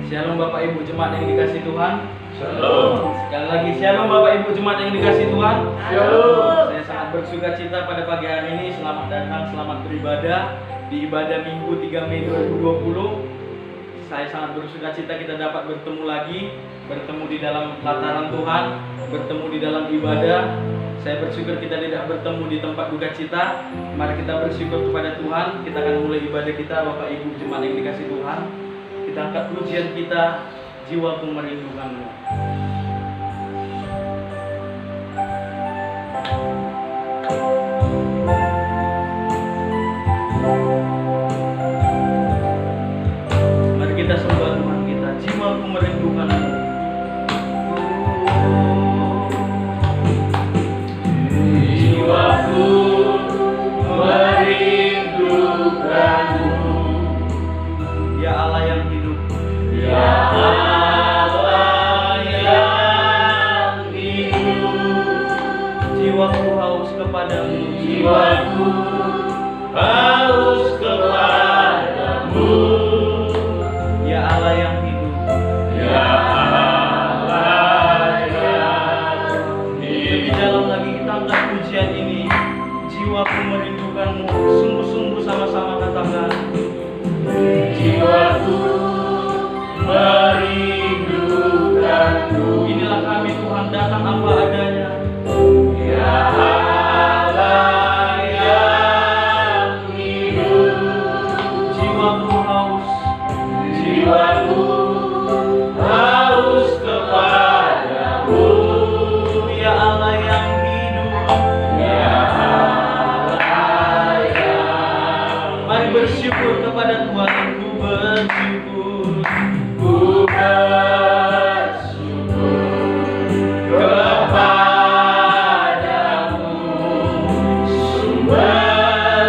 Shalom Bapak Ibu jemaat yang dikasih Tuhan. Shalom. Sekali lagi Shalom Bapak Ibu jemaat yang dikasih Tuhan. Shalom. Saya sangat bersuka cita pada pagi hari ini. Selamat datang, selamat beribadah di ibadah Minggu 3 Mei 2020. Saya sangat bersuka cita kita dapat bertemu lagi, bertemu di dalam lataran Tuhan, bertemu di dalam ibadah. Saya bersyukur kita tidak bertemu di tempat duka cita. Mari kita bersyukur kepada Tuhan. Kita akan mulai ibadah kita, Bapak Ibu jemaat yang dikasih Tuhan. Kita angkat pujian kita, jiwaku merindukanmu. Mari kita sembah Tuhan kita, jiwaku merindukanmu. Jiwaku merindukanmu, Ya Allah yang hidup, ya Allah yang hidup. jiwaku haus kepadamu. Jiwaku haus kepadamu, Ya Allah yang hidup, ya Allah yang lebih hidup. dalam lagi kita angkat pujian ini. Jiwaku merindukanmu, sungguh-sungguh sama-sama katakan. Jiwaku merindukanmu, Inilah kami Tuhan, datang apa adanya. ya Allah yang hidup. Jiwaku haus, Jiwaku haus kepadamu, Ya Allah yang hidup. ya Allah yang Mari bersyukur kepada Tuhan. Ku bersyukur, ku bersyukur kepadamu, sumber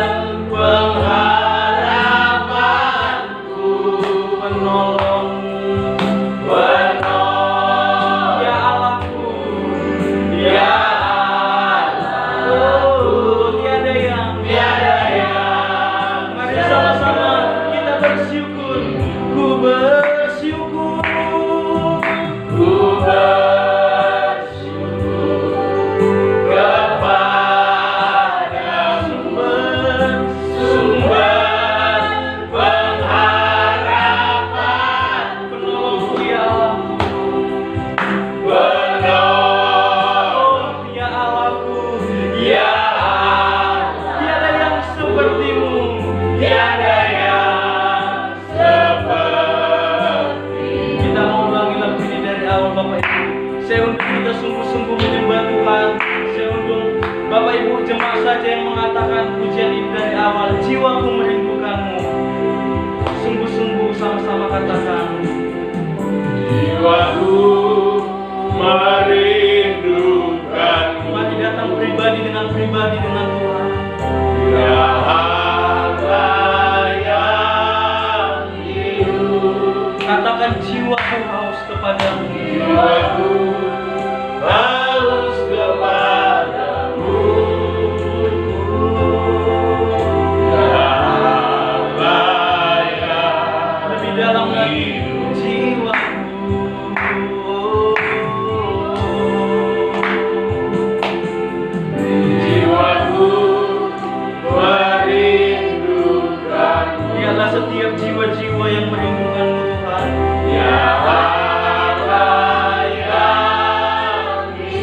pengharapanku, penolong, penolong, Ya Allahku. ya Oh, tiada yang Mari sama-sama kita bersyukur. Ku bersyukur, ku bersyukur kepadamu, sumber pengharapan, penolong, Ya Allahku. penolong, Ya Allahku, ya tiada yang sepertimu. tiada yang seperti. Kita mau ulangi lagu ini dari awal, Bapak Ibu. Saya undang kita sungguh-sungguh menyembah Tuhan. Saya undang Bapak Ibu jemaat saja yang mengatakan pujian ini dari awal. Jiwaku merindukanmu. Sungguh-sungguh sama-sama katakan. Jiwaku merindukanmu, Mari datang pribadi dengan Tuhan. ya Allah yang hidup. Katakan jiwaku haus kepadamu. Jiwaku haus kepadamu, ya Allah yang Lebih dalam lagi hidup. jiwaku. Jiwaku merindukanmu, Biarlah setiap jiwa-jiwa yang merindukanmu Tuhan. ya Allah yang hidup.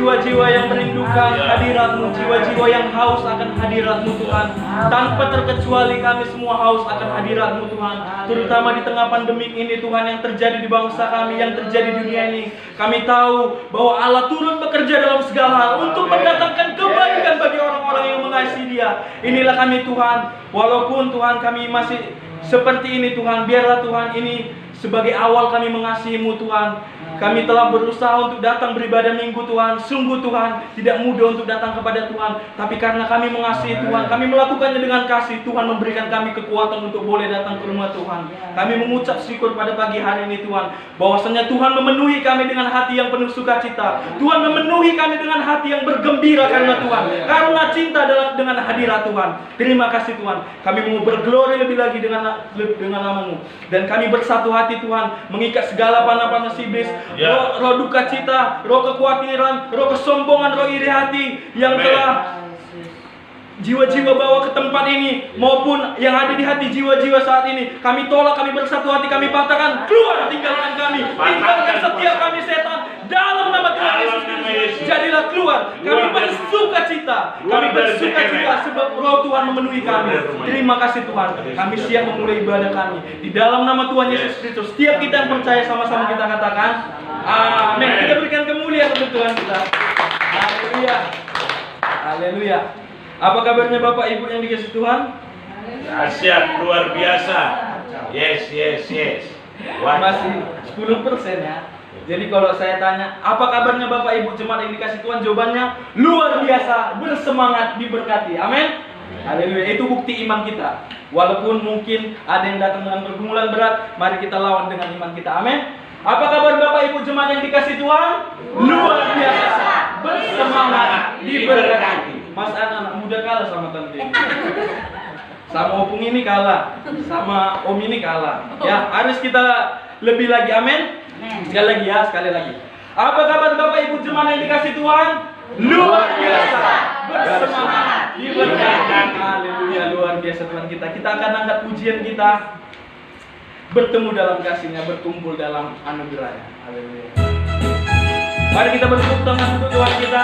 jiwa-jiwa yang merindukan hadirat-Mu, jiwa-jiwa yang haus akan hadirat-Mu Tuhan. Tanpa terkecuali kami semua haus akan hadirat-Mu Tuhan. Terutama di tengah pandemik ini Tuhan, yang terjadi di bangsa kami, yang terjadi di dunia ini. Kami tahu bahwa Allah turut bekerja dalam segala hal untuk mendatangkan kebaikan bagi orang-orang yang mengasihi Dia. Inilah kami Tuhan, walaupun Tuhan kami masih seperti ini Tuhan, biarlah Tuhan ini sebagai awal kami mengasihi-Mu Tuhan. Kami telah berusaha untuk datang beribadah minggu Tuhan. Sungguh Tuhan, tidak mudah untuk datang kepada Tuhan. Tapi karena kami mengasihi Tuhan, kami melakukannya dengan kasih. Tuhan memberikan kami kekuatan untuk boleh datang ke rumah Tuhan. Kami mengucap syukur pada pagi hari ini Tuhan, bahwasanya Tuhan memenuhi kami dengan hati yang penuh sukacita. Tuhan memenuhi kami dengan hati yang bergembira karena Tuhan, karena cinta dengan hadirat Tuhan. Terima kasih Tuhan. Kami mau berglori lebih lagi dengan nama-Mu. Dan kami bersatu hati Tuhan, mengikat segala panas-panas iblis, roh duka cita, roh kekhawatiran, roh kesombongan, roh iri hati yang telah jiwa-jiwa bawa ke tempat ini, maupun yang ada di hati jiwa-jiwa saat ini. Kami tolak, kami bersatu hati, kami patahkan, keluar, tinggalkan kami, tinggalkan setiap kami setan, dalam nama Tuhan Yesus Kristus. Jadilah keluar. Kami bersuka cita, sebab roh Tuhan memenuhi kami. Terima kasih Tuhan. Kami siap memulai ibadah kami di dalam nama Tuhan Yesus Kristus. Setiap kita yang percaya, sama-sama kita katakan amin. Kita berikan kemuliaan untuk Tuhan kita. Haleluya. Haleluya. Apa kabarnya Bapak Ibu yang dikasihi Tuhan? Dahsyat, luar biasa. Yes. Masih 10% ya. Jadi kalau saya tanya, apa kabarnya Bapak Ibu jemaat yang dikasihi Tuhan? Jawabannya luar biasa, bersemangat, diberkati. Amin. Haleluya. Itu bukti iman kita. Walaupun mungkin ada yang datang dengan pergumulan berat, mari kita lawan dengan iman kita. Amin. Apa kabar Bapak Ibu jemaat yang dikasihi Tuhan? Luar biasa, bersemangat, diberkati. Mas anak muda kalah sama tante ini. Sama opung ini kalah, sama om ini kalah. Ya, harus kita lebih lagi. Amin. Sekali lagi. Apa kabar Bapak Ibu jemaat yang dikasihi Tuhan? Luar biasa, bersemangat, diberkati. Haleluya, luar biasa Tuhan kita. Kita akan angkat pujian kita, bertemu dalam kasih-Nya, berkumpul dalam anugerah-Nya. Haleluya. Mari kita bertepuk tangan untuk Tuhan kita.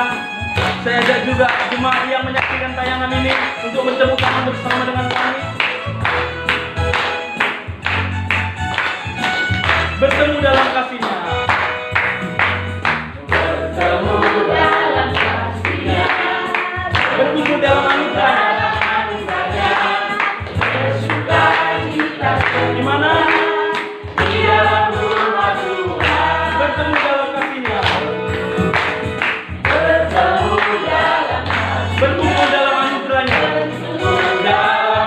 Saya ajak juga jemaat yang menyaksikan tayangan ini untuk bertepuk tangan bersama dengan kami. Bertemu dalam kasih-Nya. Bertemu dalam kasih-Nya. Berkumpul dalam anugerah-Nya. Di mana? Di dalam rumah Tuhan. Bertemu dalam kasih-Nya. Bertemu dalam kasih-Nya. Berkumpul dalam anugerah-Nya. Dalam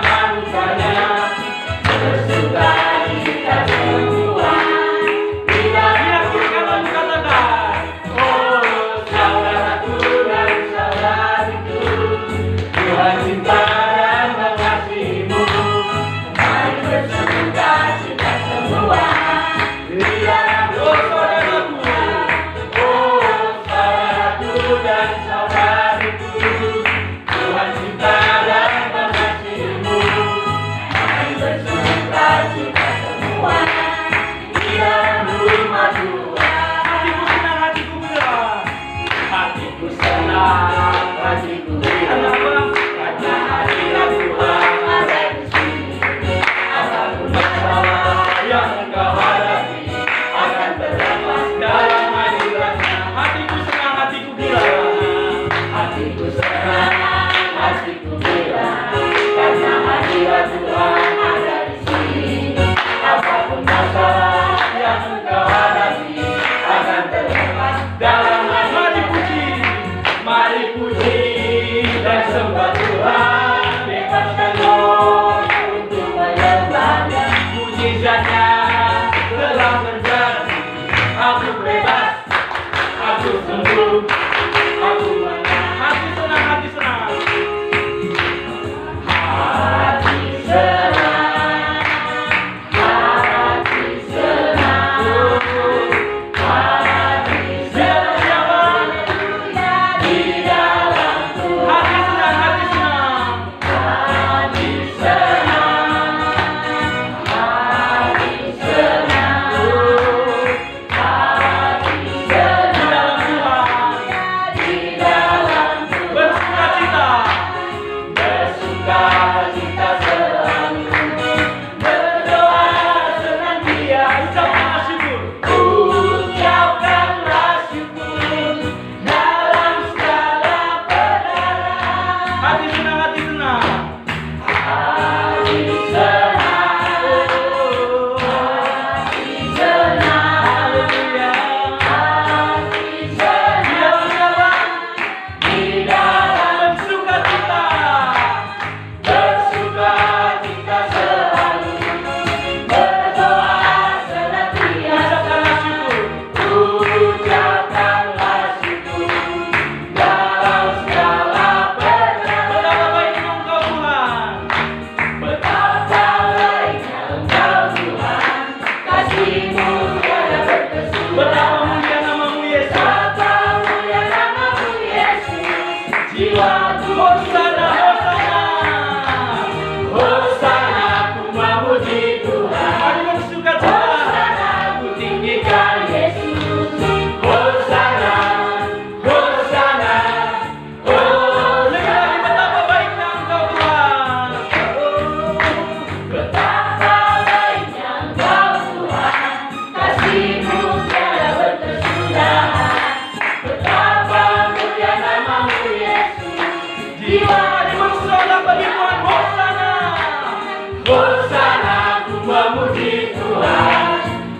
Hosana ku memuji Tuhan,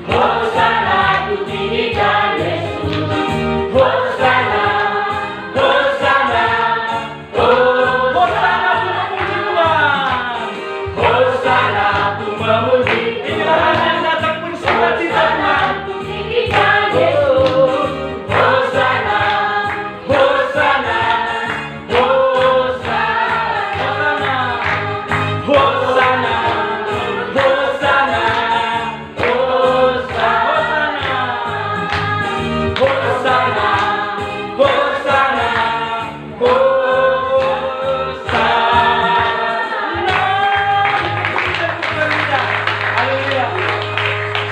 Hosana ku tinggikan Yesus. Hosana, Hosana, Hosana ku memuji Tuhan, Hosana ku memuji. Inilah hari yang datang pun sukacita Tuhan.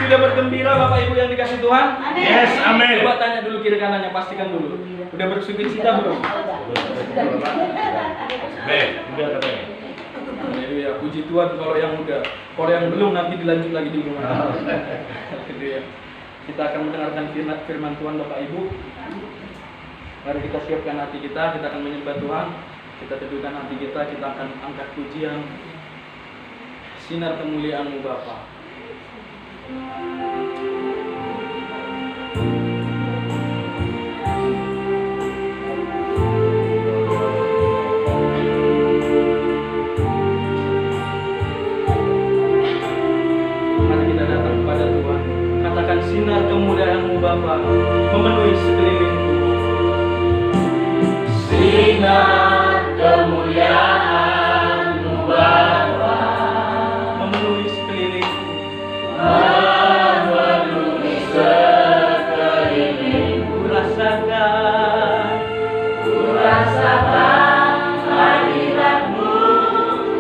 Sudah bergembira Bapak Ibu yang dikasih Tuhan? Yes, amin. Coba tanya dulu kiri kanannya, pastikan dulu. Udah bersukacita belum? Udah katanya. Haleluya, puji Tuhan kalau yang udah. Kalau yang belum nanti dilanjut lagi di rumah. Haleluya. Kita akan mendengarkan firman Tuhan Bapak Ibu. Mari kita siapkan hati kita akan menyembah Tuhan. Kita teduhkan hati kita akan angkat pujian. Sinar kemuliaan-Mu Bapa. Mari kita datang kepada Tuhan. Katakan sinar kemuliaan-Mu Bapa memenuhi sekelilingku. Sinar kemuliaan-Mu Bapa memenuhi sekelilingku. Memenuhi sekelilingku. Kurasakan hadirat-Mu,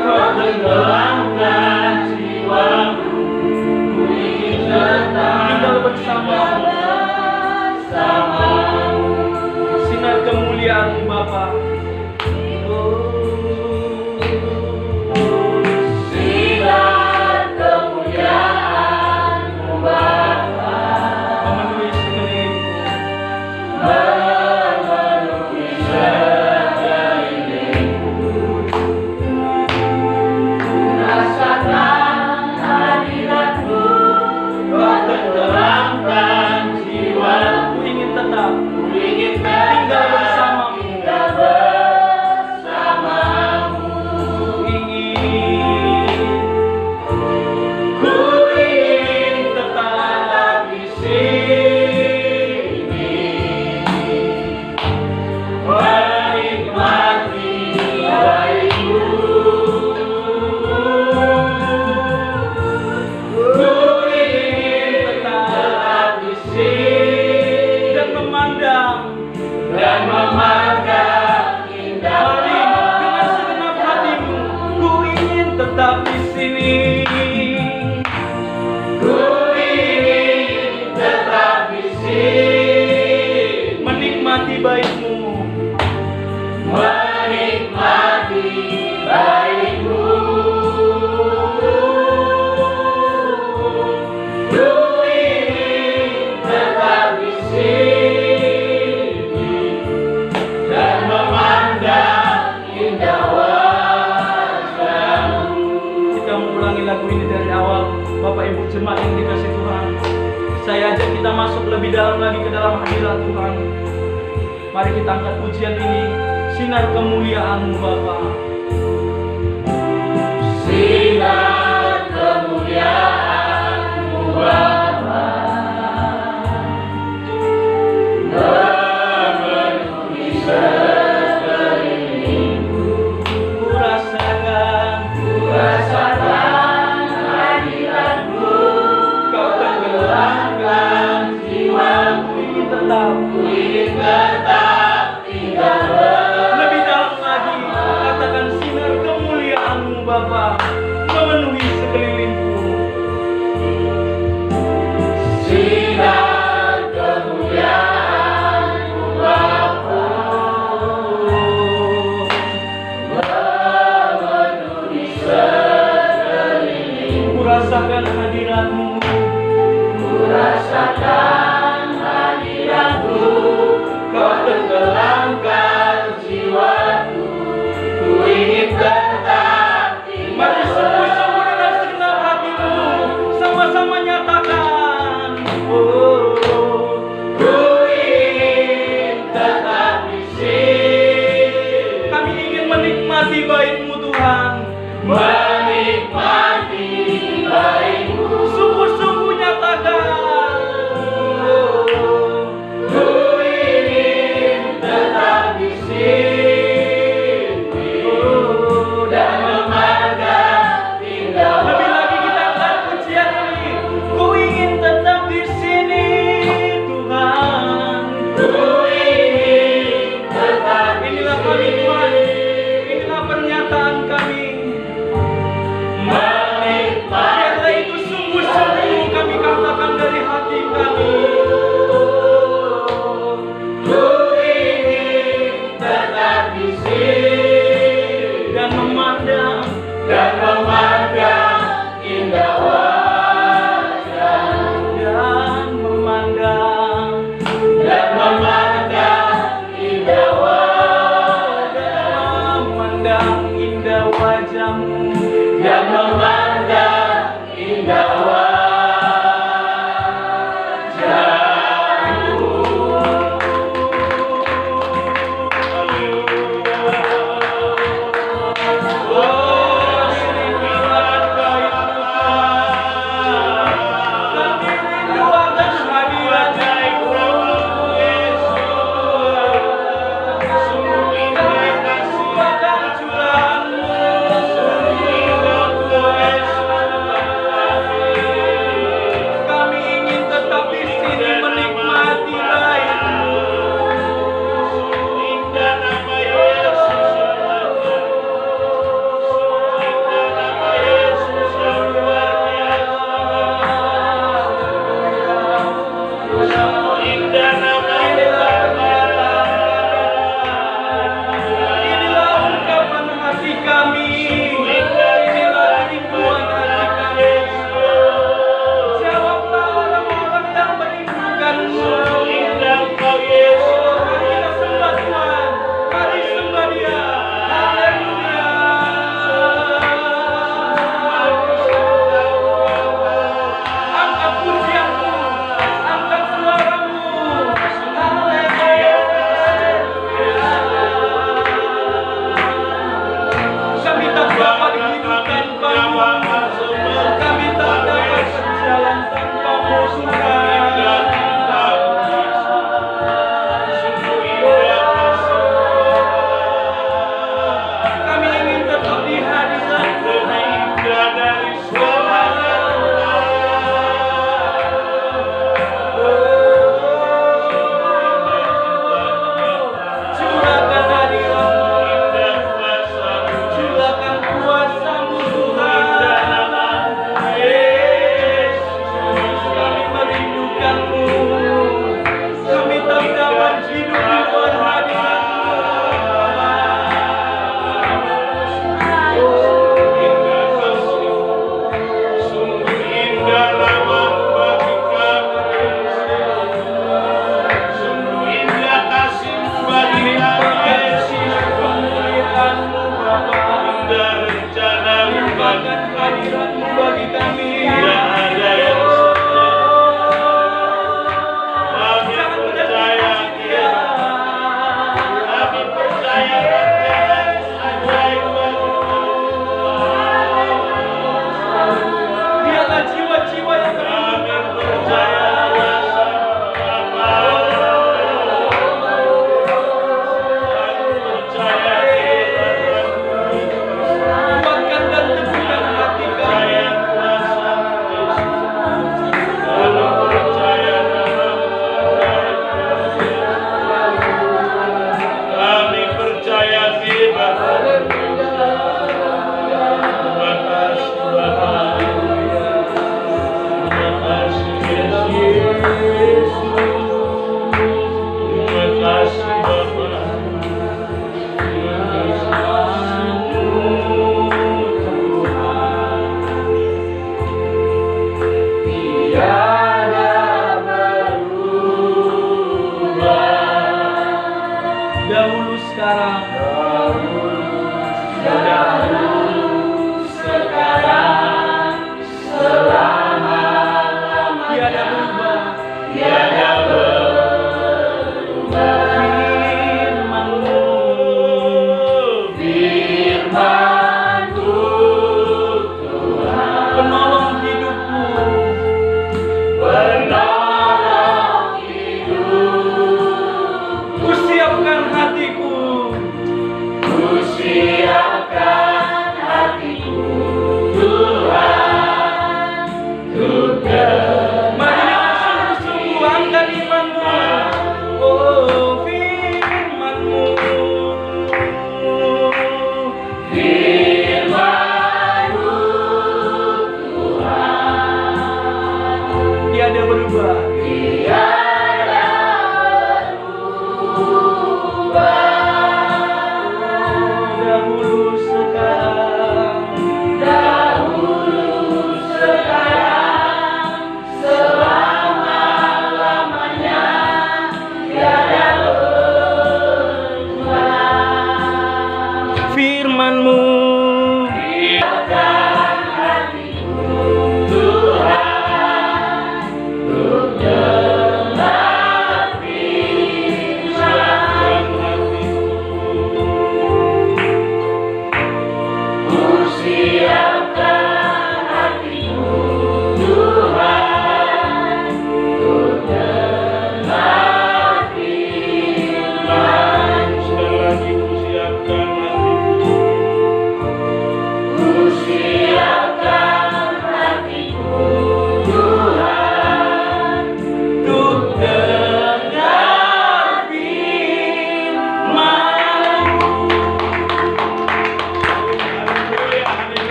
Kau tenggelamkan jiwaku. Ku ingin tetap bersamamu. Sinar kemuliaan-Mu Bapa. Sinar kemuliaan-Mu Bapa Memenuhi sekelilingku. memenuhi sekelilingku. Rasakan hadirat-Mu, Kau tenggelamkan jiwaku. Ku ingin tetap Tinggal bersamamu. Ku ingin tetap di sini, menikmati baik-Mu. Ku ingin tetap di sini Dan memandang indah. Mari dengan segenap hatimu. Ku ingin tetap di sini. Ku ingin tetap di sini, Menikmati baik-Mu. menikmati baik-Mu. Ku ingin tetap di sini dan memandang indah wajah-Mu. Kita mengulangi lagu ini dari awal. Bapak Ibu jemaat yang dikasih Tuhan, saya ajak kita masuk lebih dalam lagi ke dalam hadirat Tuhan. Mari kita angkat pujian ini. Sinar kemuliaan-Mu Bapa. Sinar kemuliaan-Mu Bapa memenuhi sekelilingku. Kurasakan hadirat-Mu, Kau tenggelamkan jiwaku. Ku ingin tetap tinggal lebih dalam lagi. Katakan sinar kemuliaan-Mu Bapa memenuhi sekelilingku. sinar kemuliaan-Mu Bapa memenuhi sekelilingku. Kurasakan hadirat-Mu. Kurasakan hadirat-Mu, Kau tenggelamkan jiwaku. Ku ingin tetap Mari tinggal sungguh-sungguh dengan menikmati baikmu. Sungguh-sungguh nyatakan, Ku ingin tetap di sini dan memandang indah. lebih lagi kita angkat pujian ini. Ku ingin tetap di sini, Tuhan. Ku ingin tetap di Inilah kami Tuhan, inilah pernyataan kami. Biarlah itu sungguh-sungguh kami katakan dari hati kami. Ku ingin tetap di sini Dan memandang indah wajah dan memandang indah wajah memandang indah wajahmu. dan memandang indah Kami ingin tetap di sini menikmati baikmu. indah nama Yesus, indah nama Yesus yang luar biasa, indah nama Inilah ungkapan hati kami. Inilah rinduan hati kami. Jawablah orang-orang yang merindukanmu. indah Kau Yesus. Mari kita sembah Tuhan. Mari sembah Dia. Haleluya. Angkat pujianmu. Angkat suaramu. Haleluya. Kami tak dapat hidup tanpa-Mu. Kami tak dapat berjalan tanpa-Mu, Tuhan. Kami ingin tetap di hadirat-Mu. Curahkan hadirat-Mu. Curahkan kuasa-Mu, Tuhan. Yesus, kami merindukan-Mu. Kami tak dapat hidup di luar hadirat-Mu. Sungguh indah namamu bagi kami, sungguh indah kasih-Mu bagi kami, Kemuliaan-Mu, Bapa. indah rencana-Mu bagi Limpahkan hadirat-Mu bagi kami. tidak ada yang kami Jangan percaya Dia. kami percaya ajaib Biarlah jiwa-jiwa yang kami merindukan percaya kuatkan dan teguhkan hati kami.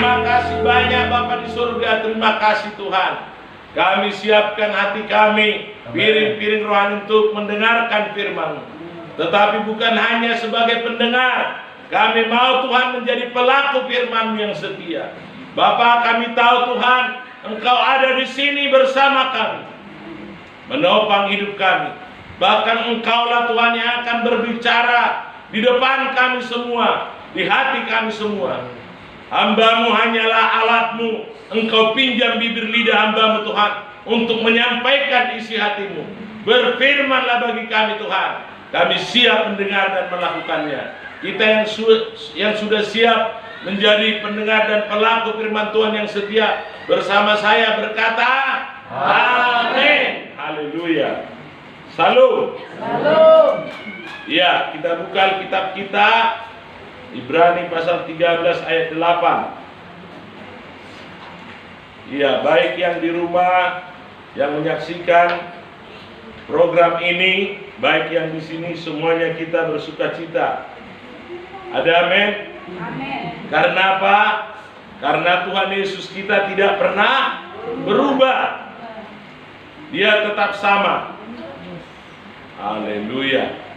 Terima kasih banyak Bapa di surga. Terima kasih Tuhan. Kami siapkan hati kami, piring-piring rohani untuk mendengarkan firman-Mu. Tetapi bukan hanya sebagai pendengar, kami mau Tuhan menjadi pelaku firman-Mu yang setia. Bapa, kami tahu Tuhan, Engkau ada di sini bersama kami, menopang hidup kami. Bahkan Engkaulah Tuhan yang akan berbicara di depan kami semua, di hati kami semua. Hamba-Mu hanyalah alat-Mu. Engkau pinjam bibir lidah hamba-Mu Tuhan untuk menyampaikan isi hati-Mu. Berfirmanlah bagi kami Tuhan. Kami siap mendengar dan melakukannya. Kita yang sudah siap menjadi pendengar dan pelaku firman Tuhan yang setia, bersama saya berkata amin. Haleluya. Salam. Salam. Ya, kita buka kitab kita, Ibrani pasal 13 ayat 8. Iya, baik yang di rumah yang menyaksikan program ini, baik yang di sini, semuanya kita bersukacita. Ada amin? Amin. Karena apa? Karena Tuhan Yesus kita tidak pernah berubah. Dia tetap sama. Haleluya.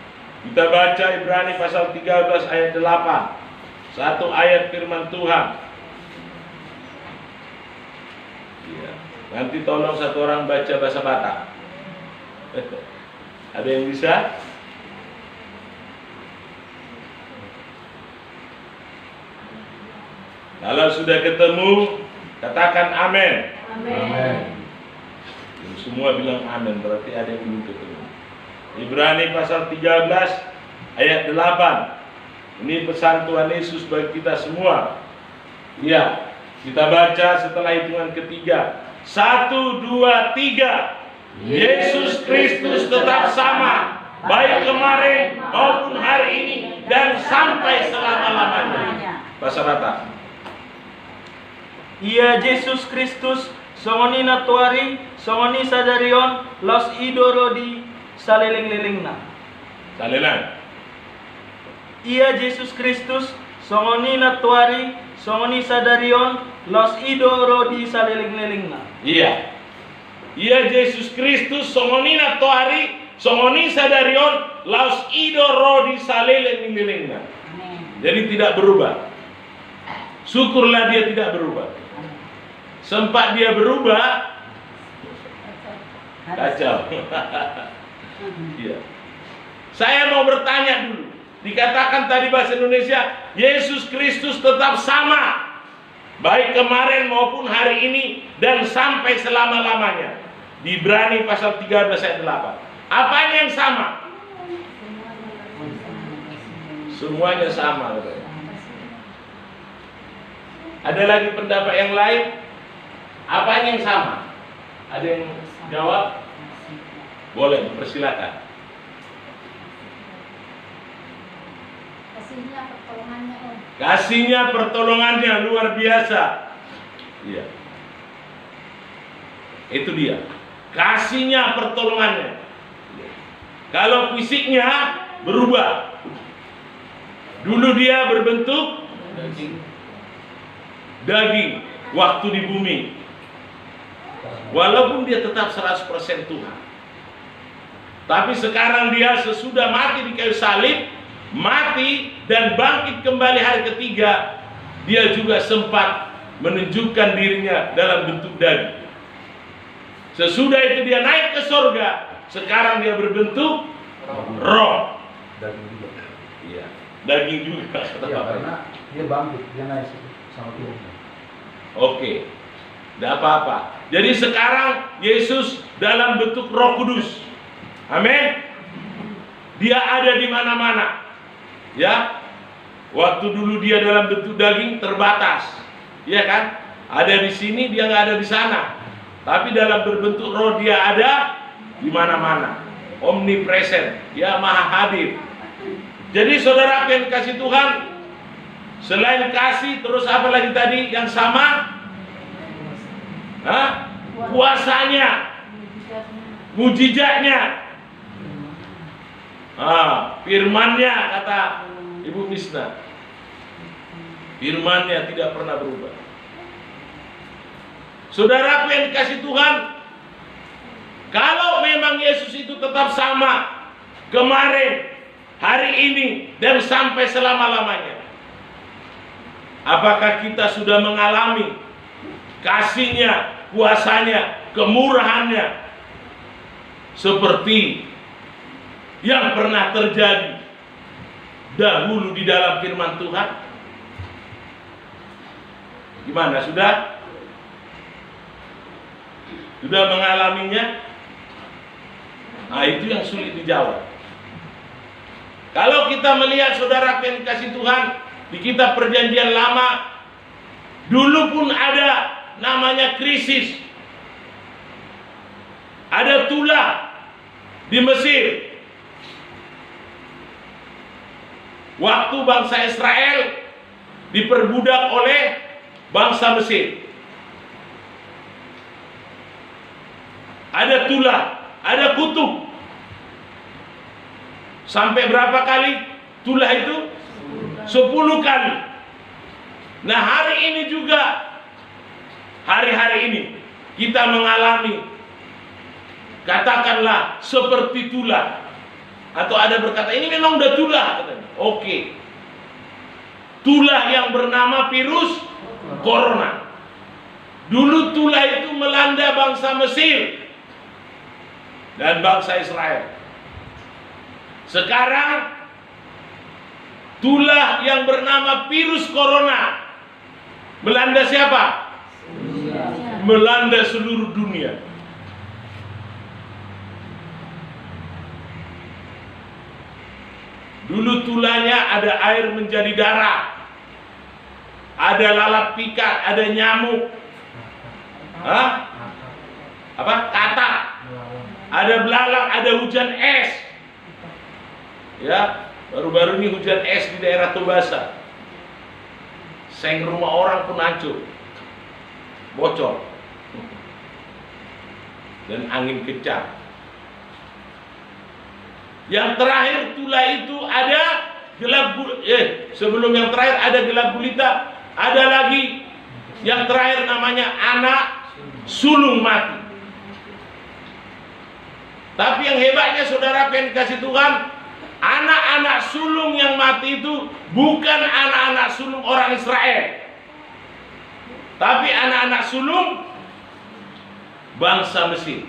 Kita baca Ibrani pasal 13 ayat 8. Satu ayat firman Tuhan. Ya. Nanti tolong satu orang baca bahasa Batak. Ada yang bisa? Kalau sudah ketemu, katakan amin. Amin. Semua bilang amin, berarti ada yang belum ketemu. Ibrani pasal 13 ayat 8. Ini pesan Tuhan Yesus bagi kita semua. Ya, kita baca setelah hitungan ketiga. 1, 2, 3. Yesus Kristus tetap sama, baik kemarin maupun hari ini dan sampai selama-lamanya. Bahasa Batak. Ia Yesus Kristus songoni natuari songoni sadarion los idorodi saliling-lilingna. Salilan. Ia Yesus Kristus songoni natuari songoni sadarion los idorodi saliling-lilingna. Iya. Ia Yesus Kristus songonina toari songoni sadarion laus idorodi saliling-lilingna. Jadi tidak berubah. Syukurlah dia tidak berubah. Sempat dia berubah, kacau. Iya. Saya mau bertanya dulu. Dikatakan tadi bahasa Indonesia, Yesus Kristus tetap sama, baik kemarin maupun hari ini dan sampai selama-lamanya. Di Ibrani pasal 13 ayat 8. Apanya yang sama? Semuanya sama. Ada lagi pendapat yang lain? Apanya yang sama? Ada yang jawab? Boleh, persilakan. Kasihnya pertolongannya, Om. Kasihnya pertolongannya luar biasa. Iya. Itu dia. Kasihnya pertolongannya. Kalau fisiknya berubah. Dulu dia berbentuk daging waktu di bumi. Walaupun dia tetap 100% Tuhan. Tapi sekarang dia sesudah mati di kayu salib, mati dan bangkit kembali hari ketiga, dia juga sempat menunjukkan dirinya dalam bentuk daging. Sesudah itu dia naik ke surga, sekarang dia berbentuk roh. Daging juga. Iya, daging juga. Iya, karena dia bangkit, dia naik sama Tuhan. Oke, tidak apa-apa. Jadi sekarang Yesus dalam bentuk Roh Kudus. Amin. Dia ada di mana-mana. Ya. Waktu dulu dia dalam bentuk daging terbatas. Iya kan? Ada di sini, dia nggak ada di sana. Tapi dalam berbentuk roh dia ada di mana-mana. Omnipresent. Ya, maha hadir. Jadi saudara yang kasih Tuhan, selain kasih, terus apa lagi tadi yang sama? Hah? Kuasanya, mujizatnya, firmannya, kata Ibu Misna. Firmannya tidak pernah berubah. Saudaraku yang dikasih Tuhan, kalau memang Yesus itu tetap sama kemarin, hari ini, dan sampai selama-lamanya, apakah kita sudah mengalami kasih-Nya, kuasanya, kemurahannya seperti yang pernah terjadi dahulu di dalam firman Tuhan? Gimana, sudah? Sudah mengalaminya? Nah, itu yang sulit dijawab. Kalau kita melihat saudara yang dikasih Tuhan, di kitab Perjanjian Lama, dulu pun ada namanya krisis. Ada tulah di Mesir. Waktu bangsa Israel diperbudak oleh bangsa Mesir. Ada tulah, ada kutuk. Sampai berapa kali tulah itu? 10 kali. Nah, hari ini juga, hari-hari ini kita mengalami, katakanlah seperti tulah. Atau ada berkata, ini memang udah tulah. Oke. Tulah yang bernama virus corona. Dulu tulah itu melanda bangsa Mesir dan bangsa Israel. Sekarang tulah yang bernama virus corona melanda siapa? Melanda seluruh dunia. Dulu tulahnya ada air menjadi darah, ada lalat pikat, ada nyamuk, kata, ada belalang, ada hujan es. Ya, baru-baru ini hujan es di daerah Tobasa. Seng rumah orang pun hancur, bocor, dan angin kencang. Yang terakhir tulah itu ada gelap sebelum yang terakhir ada gelap gulita, ada lagi yang terakhir namanya anak sulung mati. Tapi yang hebatnya saudara yang dikasih Tuhan, anak-anak sulung yang mati itu bukan anak-anak sulung orang Israel, tapi anak-anak sulung bangsa Mesir.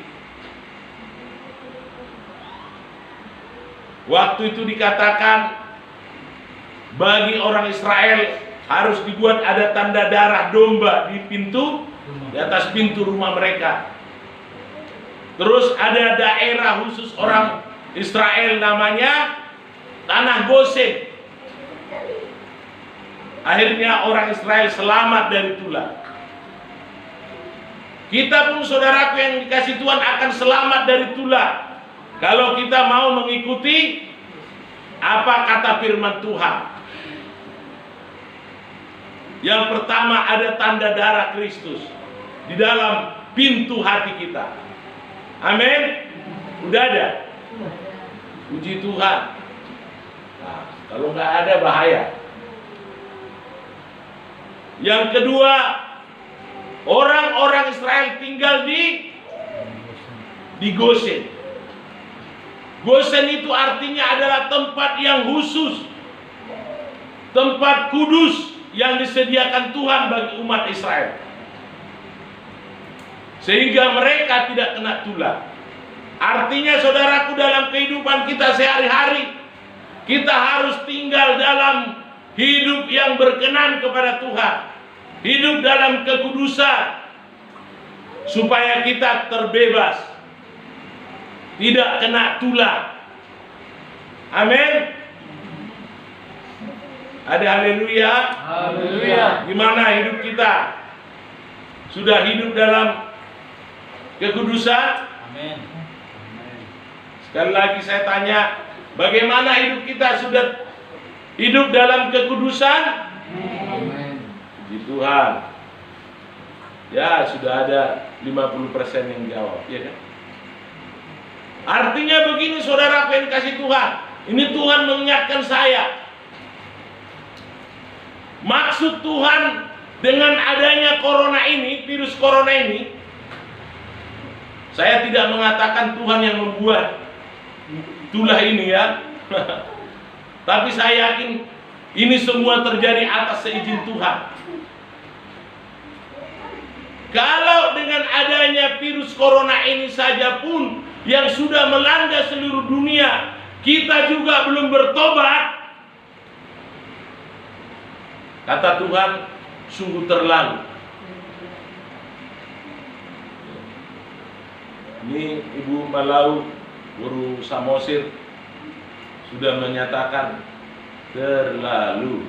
Waktu itu dikatakan bagi orang Israel harus dibuat ada tanda darah domba di atas pintu rumah mereka. Terus ada daerah khusus orang Israel namanya Tanah Gosen. Akhirnya orang Israel selamat dari tulah. Kita pun saudaraku yang dikasih Tuhan akan selamat dari tulah kalau kita mau mengikuti apa kata firman Tuhan. Yang pertama, ada tanda darah Kristus di dalam pintu hati kita. Amin. Udah ada. Puji Tuhan. Nah, kalau nggak ada bahaya. Yang kedua, orang-orang Israel tinggal di Gosen. Gosen itu artinya adalah tempat yang khusus, tempat kudus yang disediakan Tuhan bagi umat Israel, sehingga mereka tidak kena tulah. Artinya saudaraku, dalam kehidupan kita sehari-hari, kita harus tinggal dalam hidup yang berkenan kepada Tuhan, hidup dalam kekudusan, supaya kita terbebas, tidak kena tulah. Amin. Ada haleluya. Haleluya. Gimana hidup kita? Sudah hidup dalam kekudusan? Amin. Sekali lagi saya tanya, bagaimana hidup kita? Sudah hidup dalam kekudusan? Amin. Puji Tuhan. Ya, sudah ada 50% yang jawab, ya kan? Artinya begini saudara yang kasih Tuhan, ini Tuhan mengingatkan saya. Maksud Tuhan dengan adanya corona ini, virus corona ini, saya tidak mengatakan Tuhan yang membuat itulah ini ya. Tapi saya yakin ini semua terjadi atas seizin Tuhan. Kalau dengan adanya virus corona ini saja pun yang sudah melanda seluruh dunia, kita juga belum bertobat, kata Tuhan, sungguh terlalu. Ini Ibu Malau, Guru Samosir sudah menyatakan terlalu.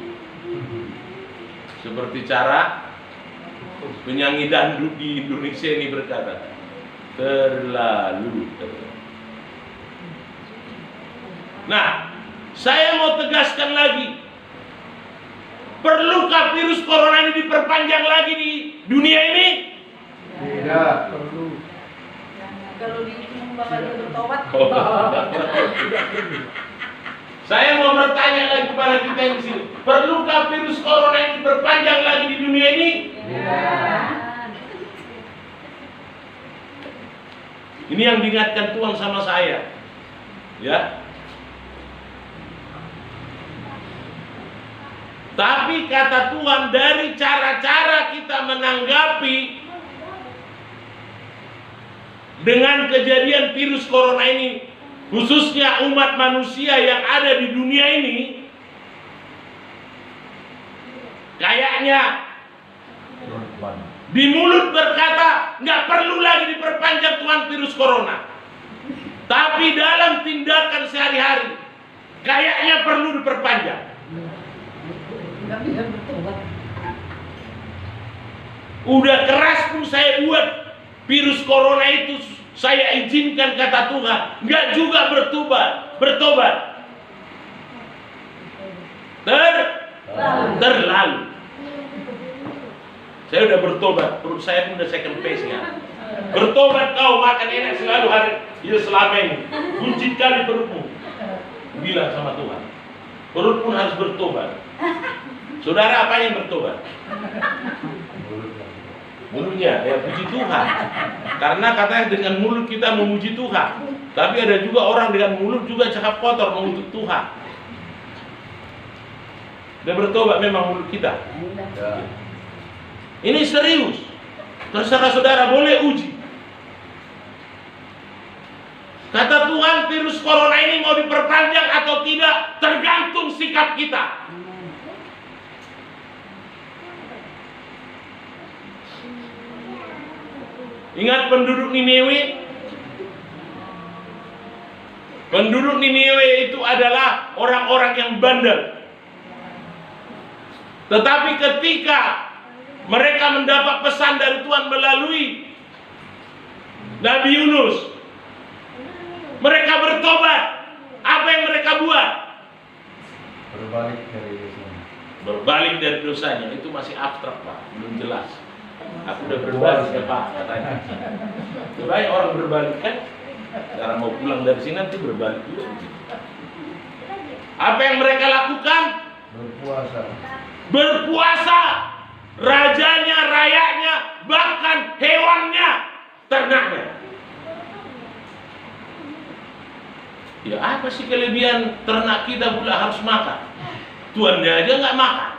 Seperti cara penyanyi dangdut di Indonesia ini berkata, terlalu. Nah, saya mau tegaskan lagi, perlukah virus corona ini diperpanjang lagi di dunia ini? Tidak perlu. Kalau dihitung Bapak dia bertobat. Saya mau bertanya lagi kepada kita yang di sini, perlukah virus corona ini diperpanjang lagi di dunia ini? Ini yang diingatkan Tuhan sama saya, ya. Tapi kata Tuhan, dari cara-cara kita menanggapi dengan kejadian virus corona ini, khususnya umat manusia yang ada di dunia ini, kayaknya di mulut berkata nggak perlu lagi diperpanjang Tuhan virus corona, tapi dalam tindakan sehari-hari kayaknya perlu diperpanjang. Udah keras pun saya buat virus corona itu saya izinkan, kata Tuhan, nggak juga bertobat. Terlalu. Saya udah bertobat, perut saya pun udah second pace-nya. Bertobat kau, makan enak selalu hari ya selama ini. Buncit kali perutmu. Bilang sama Tuhan, perut pun harus bertobat. Saudara, apa yang bertobat? Mulutnya, ya puji Tuhan. Karena katanya dengan mulut kita memuji Tuhan. Tapi ada juga orang dengan mulut juga cakap kotor mengutuk Tuhan. Dan bertobat memang mulut kita. Ini serius. Terserah saudara, boleh uji. Kata Tuhan, virus corona ini mau diperpanjang atau tidak, tergantung sikap kita. Ingat penduduk Niniwe? Penduduk Niniwe itu adalah orang-orang yang bandel. Tetapi ketika mereka mendapat pesan dari Tuhan melalui Nabi Yunus, mereka bertobat. Apa yang mereka buat? Berbalik dari dosanya. Berbalik dari dosanya. Itu masih abstrak, Pak, belum jelas. Aku udah berbalik ya Pak, katanya. Banyak orang berbalik kan, karena mau pulang dari sini nanti berbalik juga. Apa yang mereka lakukan? Berpuasa. Berpuasa. Rajanya, rayanya, bahkan hewannya, ternaknya. Ya apa sih kelebihan ternak kita pula harus makan? Tuannya aja nggak makan.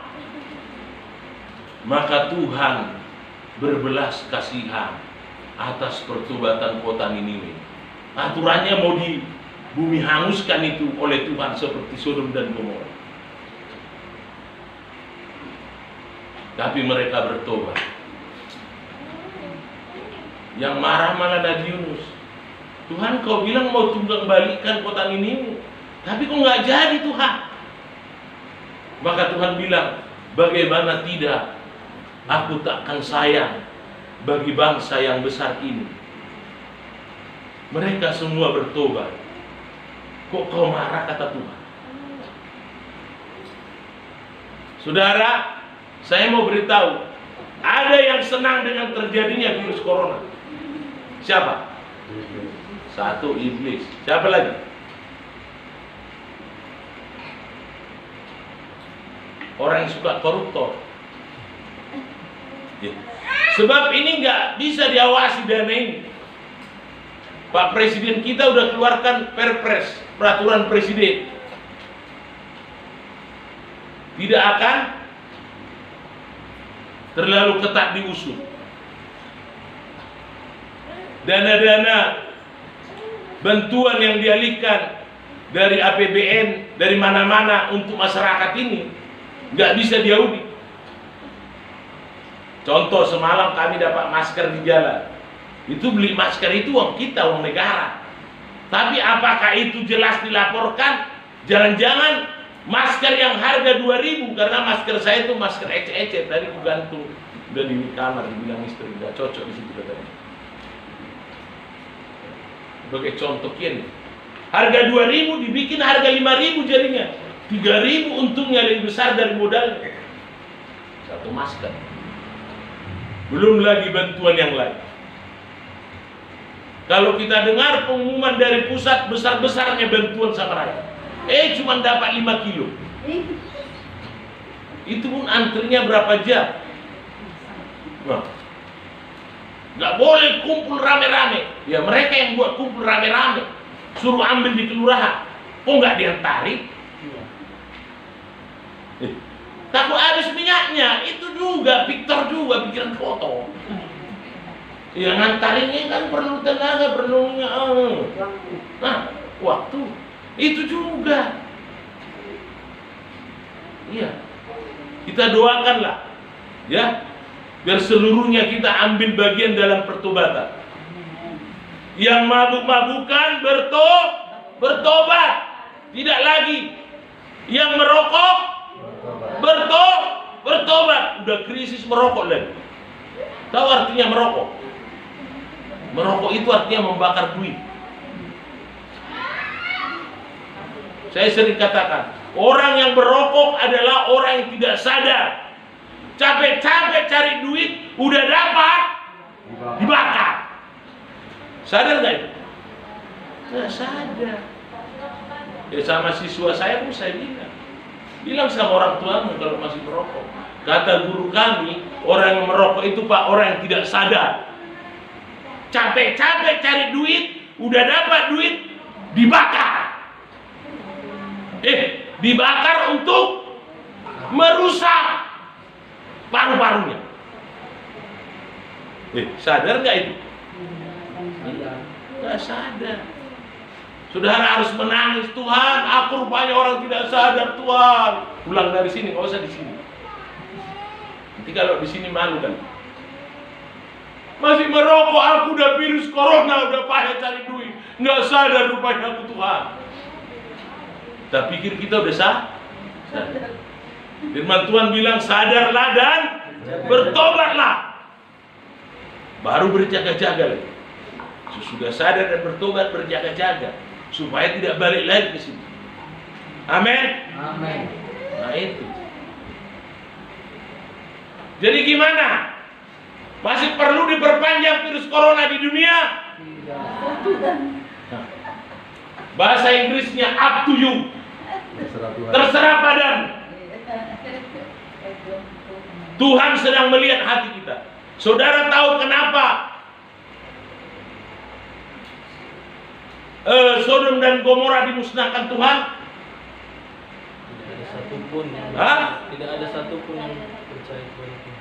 Maka Tuhan berbelas kasihan atas pertobatan kota Niniwe. Aturannya mau di bumi hanguskan itu oleh Tuhan seperti Sodom dan Gomora. Tapi mereka bertobat. Yang marah malah Nabi Yunus. Tuhan, kau bilang mau tunggang balikkan kota Niniwe, tapi kok nggak jadi Tuhan. Maka Tuhan bilang, bagaimana tidak, aku takkan sayang bagi bangsa yang besar ini. Mereka semua bertobat. Kok kau marah, kata Tuhan. Saudara, saya mau beritahu, ada yang senang dengan terjadinya virus corona. Siapa? Satu, iblis. Siapa lagi? Orang yang suka koruptor. Ya. Sebab ini nggak bisa diawasi dana ini. Pak Presiden kita udah keluarkan Perpres, peraturan Presiden. Tidak akan terlalu ketat diusut. Dana-dana bantuan yang dialihkan dari APBN, dari mana-mana untuk masyarakat ini nggak bisa diaudit. Contoh, semalam kami dapat masker di jalan. Itu beli masker itu uang kita, uang negara. Tapi apakah itu jelas dilaporkan? Jangan-jangan masker yang harga 2.000, karena masker saya itu masker ecek-ecek, tadi aku gantung udah di kamar, dibilang istri udah cocok di situ katanya. Sebagai contoh kian, harga 2.000 dibikin harga 5.000 jadinya, 3.000 untungnya lebih besar dari modalnya. Satu masker. Belum lagi bantuan yang lain. Kalau kita dengar pengumuman dari pusat besar-besarnya bantuan sama rakyat, cuma dapat 5 kilo. Itu pun antrinya berapa jam? Nah, nggak boleh kumpul rame-rame. Ya mereka yang buat kumpul rame-rame, suruh ambil di kelurahan. Kok nggak diantari? Takut habis minyaknya, itu juga, Victor juga pikiran foto. Yang ngantarinnya kan perlu tenaga, perlu nah, waktu. Itu juga. Iya. Kita doakanlah, ya, biar seluruhnya kita ambil bagian dalam pertobatan. Yang mabuk-mabukan bertobat, tidak lagi. Yang merokok bertobat. Udah krisis merokok lagi. Tahu artinya merokok? Merokok itu artinya membakar duit. Saya sering katakan, orang yang berokok adalah orang yang tidak sadar. Capek-capek cari duit, udah dapat, dibakar. Sadar nggak itu? Nggak sadar. Ya sama siswa saya pun saya bilang sama orang tuamu kalau masih merokok. Kata guru kami, orang yang merokok itu Pak, orang yang tidak sadar. Capek-capek cari duit, udah dapat duit, dibakar. Dibakar untuk merusak paru-parunya. Sadar nggak itu? Nggak sadar. Saudara harus menangis, Tuhan, aku rupanya orang tidak sadar, Tuhan. Pulang dari sini, nggak usah di sini. Nanti kalau di sini malu kan. Masih merokok, aku udah virus corona, udah payah cari duit, nggak sadar rupanya aku Tuhan. Kita pikir kita udah sadar. Firman Tuhan bilang sadarlah dan bertobatlah. Baru berjaga-jaga lagi. Sudah sadar dan bertobat, berjaga-jaga supaya tidak balik lagi ke sini. Amin. Amin. Nah itu. Jadi gimana? Masih perlu diperpanjang virus corona di dunia? Nah, bahasa Inggrisnya up to you. Terserah padamu. Tuhan sedang melihat hati kita. Saudara tahu kenapa Sodom dan Gomora dimusnahkan Tuhan? Tidak ada satupun. Tidak ada satupun yang percaya kepada Tuhan.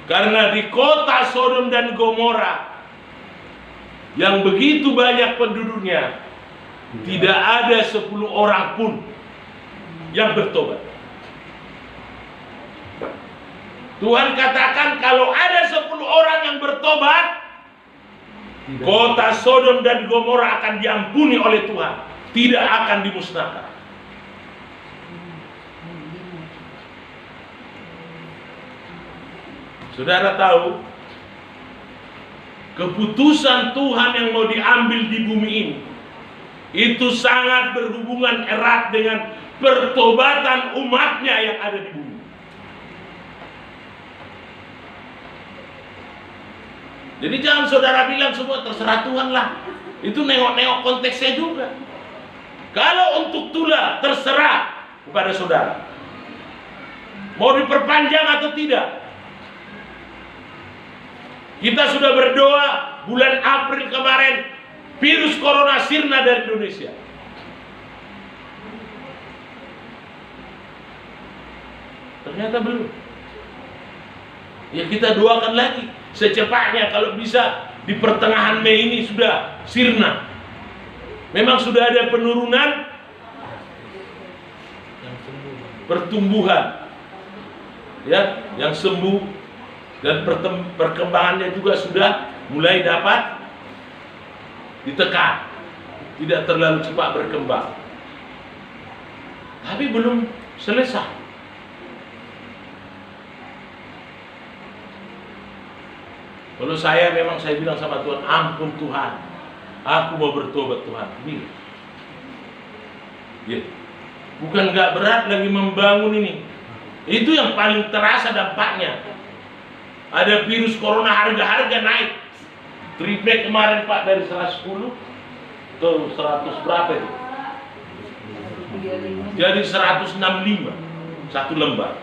Karena di kota Sodom dan Gomora yang begitu banyak penduduknya, tidak ada 10 orang pun yang bertobat. Tuhan katakan kalau ada 10 orang yang bertobat, kota Sodom dan Gomora akan diampuni oleh Tuhan, tidak akan dimusnahkan. Saudara tahu, keputusan Tuhan yang mau diambil di bumi ini itu sangat berhubungan erat dengan pertobatan umatnya yang ada di bumi. Jadi jangan saudara bilang semua terserah Tuhan lah. Itu nengok-nengok konteksnya juga. Kalau untuk Tula terserah kepada saudara, mau diperpanjang atau tidak. Kita sudah berdoa bulan April kemarin, virus corona sirna dari Indonesia. Ternyata belum. Ya kita doakan lagi secepatnya, kalau bisa di pertengahan Mei ini sudah sirna. Memang sudah ada penurunan pertumbuhan, ya, yang sembuh, dan perkembangannya juga sudah mulai dapat ditekan, tidak terlalu cepat berkembang. Tapi belum selesai. Kalau saya memang saya bilang sama Tuhan, ampun Tuhan, aku mau bertobat Tuhan. Ini, ya, bukan nggak berat lagi membangun ini. Itu yang paling terasa dampaknya. Ada virus corona, harga-harga naik. Triplek kemarin Pak dari 110 ke 100 berapa itu? Jadi 165 satu lembar.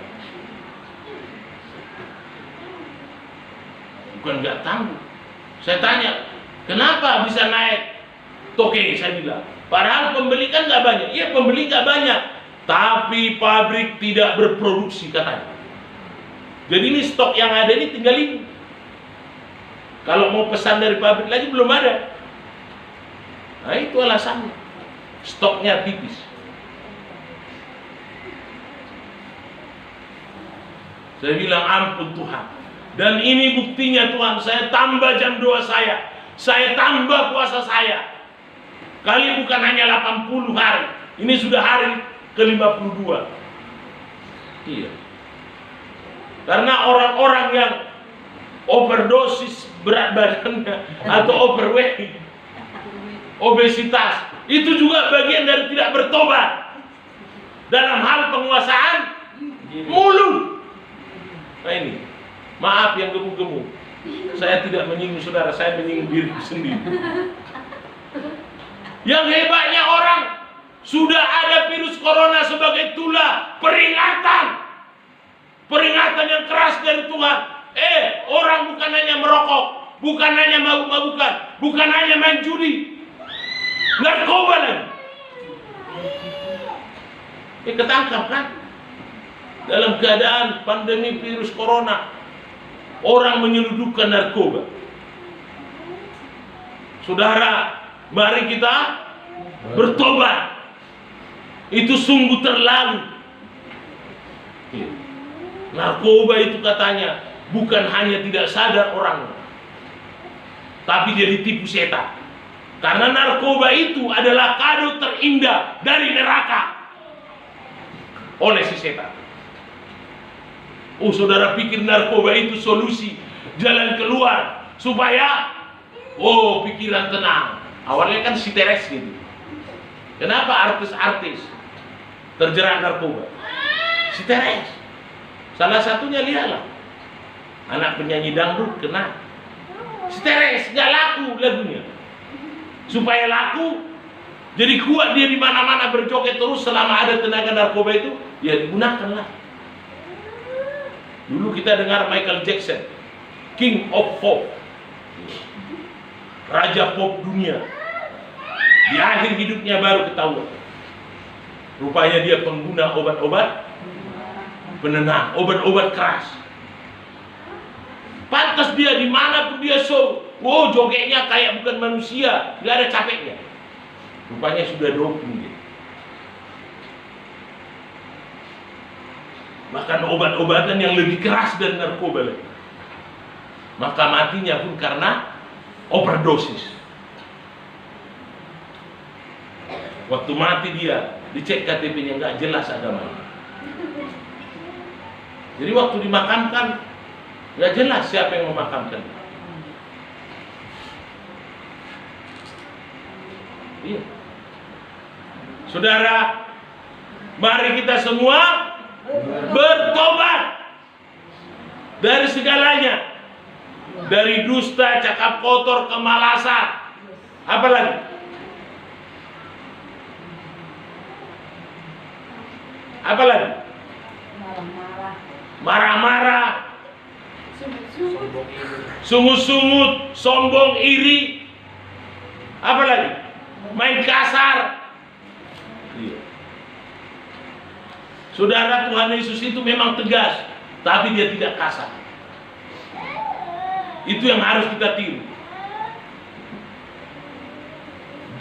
Bukan nggak tangguh. Saya tanya, kenapa bisa naik? Toke, saya bilang. Padahal pembeli kan nggak banyak. Iya, pembeli nggak banyak, tapi pabrik tidak berproduksi katanya. Jadi ini stok yang ada ini tinggal ini. Kalau mau pesan dari pabrik lagi belum ada. Nah itu alasannya. Stoknya tipis. Saya bilang ampun Tuhan. Dan ini buktinya Tuhan, saya tambah jam doa saya tambah puasa saya. Kali bukan hanya 80 hari, ini sudah hari ke-52. Iya. Karena orang-orang yang overdosis berat badannya atau overweight, obesitas, itu juga bagian dari tidak bertobat dalam hal penguasaan mulut. Nah ini, maaf yang gemuk-gemuk, saya tidak menyinggung saudara, saya menyinggung diri sendiri. Yang hebatnya orang sudah ada virus corona sebagai tula peringatan yang keras dari Tuhan. Orang bukan hanya merokok, bukan hanya mabuk-mabukan, bukan hanya main judi, narkoba lagi. Ketangkap kan? Dalam keadaan pandemi virus corona, orang menyelundupkan narkoba. Saudara, mari kita bertobat. Itu sungguh terlalu. Narkoba itu katanya bukan hanya tidak sadar orang, tapi dia ditipu setan. Karena narkoba itu adalah kado terindah dari neraka oleh si setan. Oh, saudara pikir narkoba itu solusi, jalan keluar supaya pikiran tenang. Awalnya kan si Teres gitu. Kenapa artis-artis terjerat narkoba? Si Teres. Salah satunya lihatlah. Anak penyanyi dangdut kena. Si Teres nggak laku lagunya. Supaya laku, jadi kuat dia di mana-mana berjoget terus selama ada tenaga narkoba itu, ya digunakanlah. Dulu kita dengar Michael Jackson, King of Pop, Raja Pop dunia. Di akhir hidupnya baru ketahuan. Rupanya dia pengguna obat-obat penenang, obat-obat keras. Pantas dia dimanapun dia show, jogetnya kayak bukan manusia, nggak ada capeknya. Rupanya sudah doping dia. Bahkan obat-obatan yang lebih keras dari narkoba lagi. Maka matinya pun karena overdosis. Waktu mati dia dicek KTP-nya nggak jelas agamanya. Jadi waktu dimakamkan nggak jelas siapa yang memakamkan. Iya. Saudara, mari kita semua bertobat dari segalanya, dari dusta, cakap kotor, kemalasan, apa lagi? Apa lagi? Marah-marah. Marah-marah, Sungut-sungut, sombong, iri. Apa lagi? Main kasar. Iya. Saudara, Tuhan Yesus itu memang tegas, tapi dia tidak kasar. Itu yang harus kita tiru.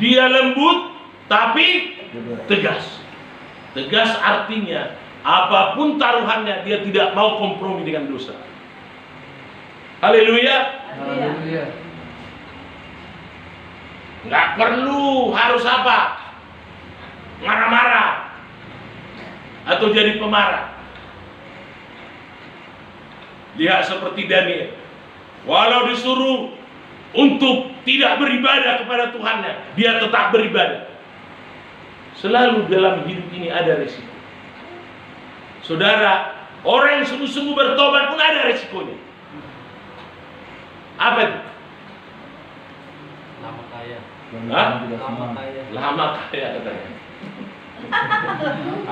Dia lembut, tapi tegas. Tegas artinya apapun taruhannya, dia tidak mau kompromi dengan dosa. Haleluya. Haleluya. Nggak perlu harus apa? Marah-marah atau jadi pemarah. Lihat seperti Daniel, walau disuruh untuk tidak beribadah kepada Tuhannya, dia tetap beribadah. Selalu dalam hidup ini ada resiko. Saudara, orang yang sungguh-sungguh bertobat pun ada resikonya. Apa itu? Lama kaya. Hah? Lama kaya. Lama kaya katanya.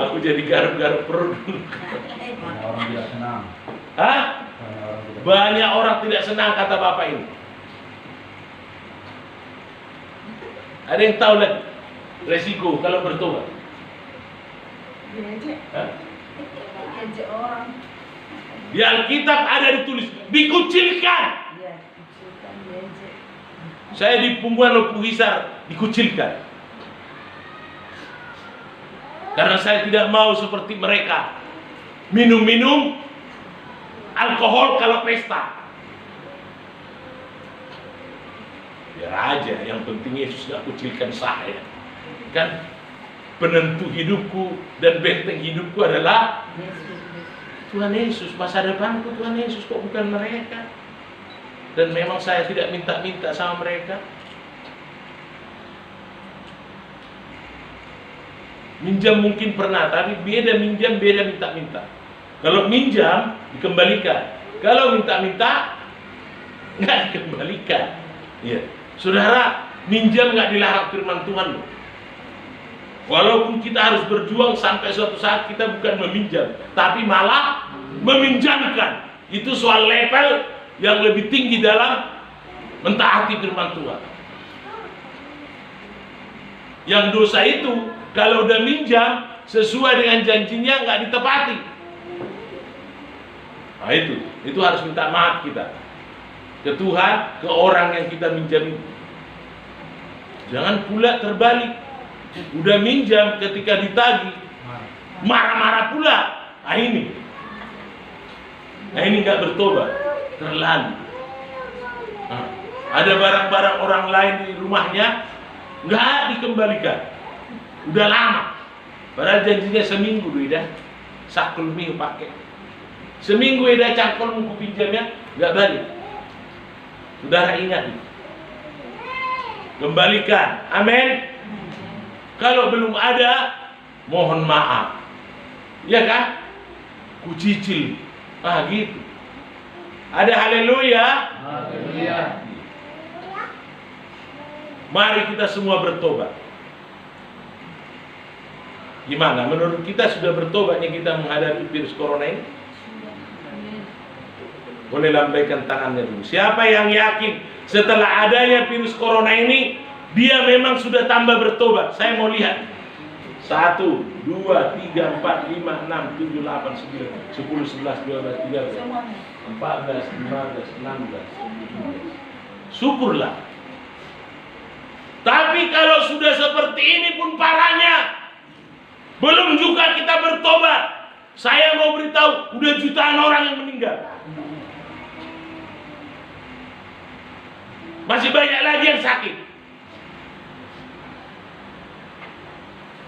Aku jadi garuk-garuk perut dulu. Banyak orang tidak senang. Hah? Banyak orang tidak. Banyak orang tidak senang kata Bapak ini. Ada yang tahu lagi resiko kalau bertobat? Diajak. Hah? Diajak orang. Di Alkitab ada ditulis dikucilkan. Iya, dikucilkan, diajak. Saya di Punggungan Lopuhisar dikucilkan. Karena saya tidak mau seperti mereka minum-minum alkohol kalau pesta. Biar aja, yang penting Yesus gak kucilkan saya. Kan penentu hidupku dan benteng hidupku adalah Yesus. Tuhan Yesus. Masa depanku Tuhan Yesus, kok bukan mereka. Dan memang saya tidak minta-minta sama mereka. Minjam mungkin pernah, tapi beda minjam, beda minta-minta. Kalau minjam, dikembalikan. Kalau minta-minta, nggak dikembalikan. Iya. Saudara, minjam nggak dilarang firman Tuhan loh. Walaupun kita harus berjuang sampai suatu saat kita bukan meminjam, tapi malah meminjamkan. Itu soal level yang lebih tinggi dalam mentaati firman Tuhan. Yang dosa itu, kalau udah minjam sesuai dengan janjinya nggak ditepati. Nah itu harus minta maaf kita ke Tuhan, ke orang yang kita minjam itu. Jangan pula terbalik. Udah minjam ketika ditagih marah-marah pula. Nah ini nggak bertobat, terlalu. Nah, ada barang-barang orang lain di rumahnya nggak dikembalikan. Udah lama. Padahal janjinya seminggu dah. Sakul minggu pakai. Seminggu dah cangkol mau pinjamnya nggak balik. Saudara ingat, kembalikan. Amin. Kalau belum ada, mohon maaf. Ya kan? Kucicil. Gitu. Ada haleluya. Haleluya. Mari kita semua bertobat. Gimana? Menurut kita sudah bertobatnya kita menghadapi virus corona ini? Boleh lambaikan tangannya dulu. Siapa yang yakin setelah adanya virus corona ini dia memang sudah tambah bertobat? Saya mau lihat. 1, 2, 3, 4, 5, 6, 7, 8, 9, 10, 11, 12, 13, 14, 15, 16. Syukurlah. Tapi kalau sudah seperti ini pun parahnya, belum juga kita bertobat. Saya mau beritahu, udah jutaan orang yang meninggal. Masih banyak lagi yang sakit.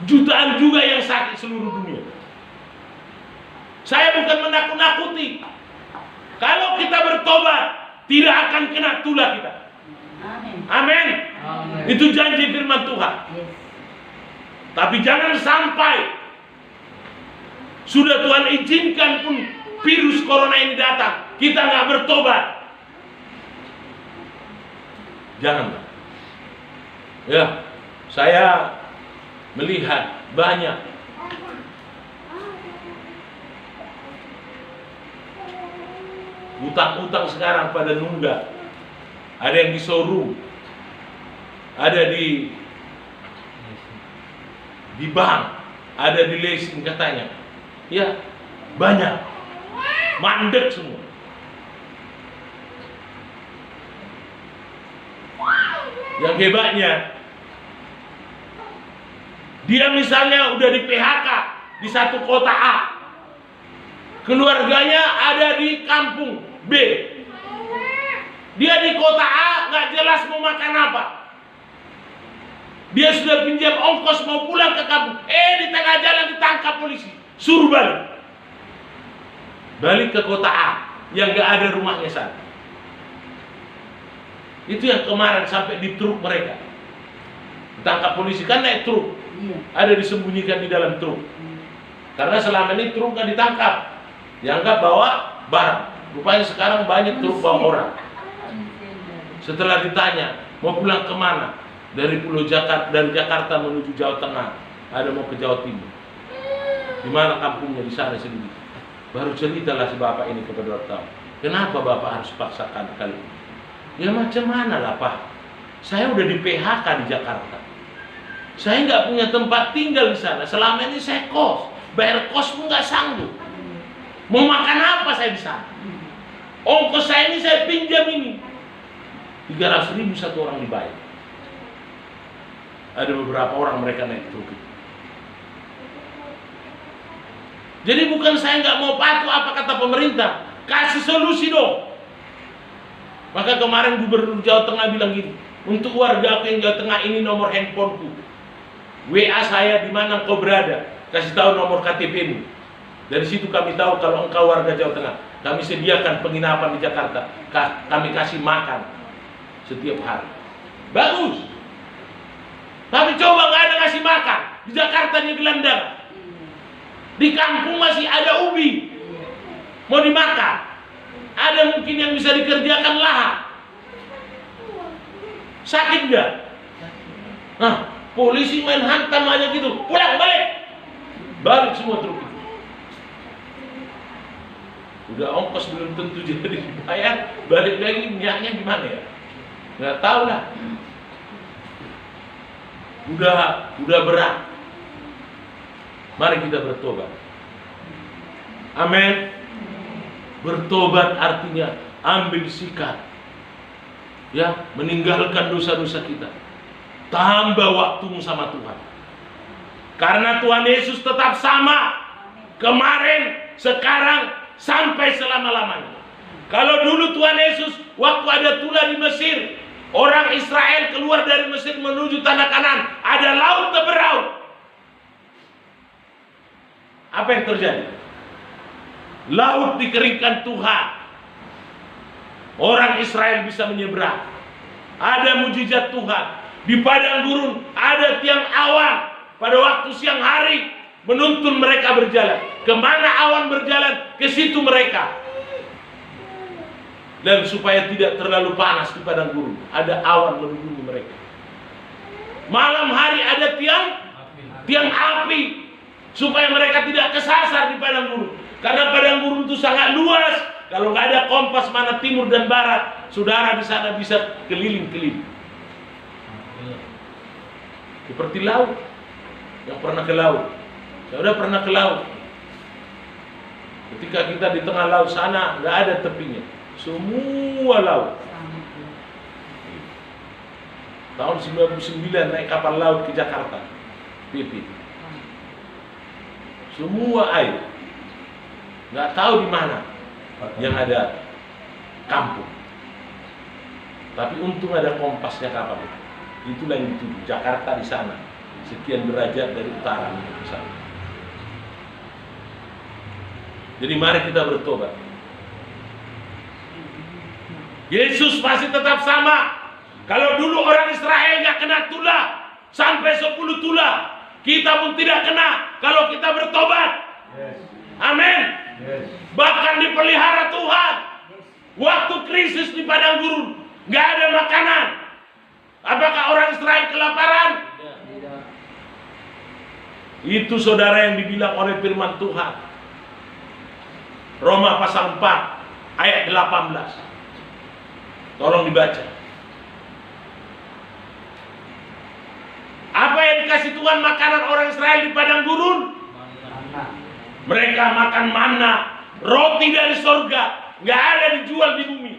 Jutaan juga yang sakit seluruh dunia. Saya bukan menakut-nakuti. Kalau kita bertobat, tidak akan kena tulah kita. Amin. Amin. Amin. Itu janji firman Tuhan. Yes. Tapi jangan sampai sudah Tuhan izinkan pun virus corona ini datang, kita nggak bertobat. Jangan. Ya, saya melihat banyak Utang-utang sekarang pada nunggak. Ada yang di showroom, ada di bank, ada di leasing katanya. Ya, banyak. Mandek semua. Yang hebatnya, dia misalnya udah di PHK di satu kota A, keluarganya ada di kampung B. Dia di kota A nggak jelas mau makan apa. Dia sudah pinjam ongkos mau pulang ke kampung. Di tengah jalan ditangkap polisi, suruh balik ke kota A yang nggak ada rumahnya sana. Itu yang kemarin sampai di truk mereka. Ditangkap polisi kan naik truk. Iya. Ada disembunyikan di dalam truk. Karena selama ini truk nggak ditangkap. Dianggap bawa barang. Rupanya sekarang banyak truk bawa orang. Setelah ditanya, mau pulang kemana? Dari Jakarta menuju Jawa Tengah. Ada mau ke Jawa Timur. Di mana kampungnya? Di sana sendiri. Baru ceritalah si bapak ini kepada wartawan. Kenapa bapak harus paksakan kali ini? Ya macam mana lah Pak, saya udah di PHK di Jakarta, saya nggak punya tempat tinggal di sana. Selama ini saya kos, bayar kos pun nggak sanggup. Mau makan apa saya di sana? Ongkos saya ini saya pinjam ini 300.000 satu orang dibayar. Ada beberapa orang mereka naik truk. Jadi bukan saya nggak mau patuh apa kata pemerintah, kasih solusi dong. Maka kemarin Gubernur Jawa Tengah bilang gini, untuk warga aku yang Jawa Tengah ini nomor handphoneku, WA saya di mana engkau berada, kasih tahu nomor KTP-mu. Dari situ kami tahu kalau engkau warga Jawa Tengah. Kami sediakan penginapan di Jakarta, kami kasih makan setiap hari. Bagus. Tapi coba nggak ada ngasih makan di Jakarta dia gelandang. Di kampung masih ada ubi, mau dimakan. Ada mungkin yang bisa dikerjakan lahan. Sakit nggak? Nah, polisi main hantam aja gitu. Pulang balik semua truk itu. Udah ongkos belum tentu jadi dibayar, balik lagi minyaknya gimana ya? Nggak tahu lah. Udah berat. Mari kita bertobat. Amin. Bertobat artinya ambil sikap, ya, meninggalkan dosa-dosa kita. Tambah waktumu sama Tuhan. Karena Tuhan Yesus tetap sama, kemarin, sekarang, sampai selama-lamanya. Kalau dulu Tuhan Yesus waktu ada tulah di Mesir, orang Israel keluar dari Mesir menuju tanah Kanaan, ada laut terberaung. Apa yang terjadi? Laut dikeringkan Tuhan. Orang Israel bisa menyeberang. Ada mujizat Tuhan. Di padang gurun ada tiang awan pada waktu siang hari menuntun mereka berjalan. Kemana awan berjalan, ke situ mereka. Dan supaya tidak terlalu panas di padang gurun, ada awan melindungi mereka. Malam hari ada tiang api supaya mereka tidak kesasar di padang gurun. Karena padang gurun itu sangat luas. Kalau nggak ada kompas mana timur dan barat, saudara di sana bisa keliling-keliling. Seperti laut. Yang pernah ke laut, saya udah pernah ke laut. Ketika kita di tengah laut sana, nggak ada tepinya, semua laut. Tahun 99 naik kapal laut ke Jakarta, PP. Semua air. Nggak tahu di mana yang ada kampung. Tapi untung ada kompasnya kapal itu. Itulah yang dituju. Jakarta di sana, sekian derajat dari utara ke sana. Jadi mari kita bertobat. Yesus masih tetap sama. Kalau dulu orang Israel nggak kena tulah sampai 10 tulah, kita pun tidak kena kalau kita bertobat. Amin. Bahkan dipelihara Tuhan. Waktu krisis di padang gurun, nggak ada makanan. Apakah orang Israel kelaparan? Tidak. Itu saudara yang dibilang oleh firman Tuhan. Roma pasal 4 ayat 18. Tolong dibaca. Apa yang dikasih Tuhan makanan orang Israel di padang gurun? Mana? Mereka makan manna, roti dari sorga, nggak ada dijual di bumi.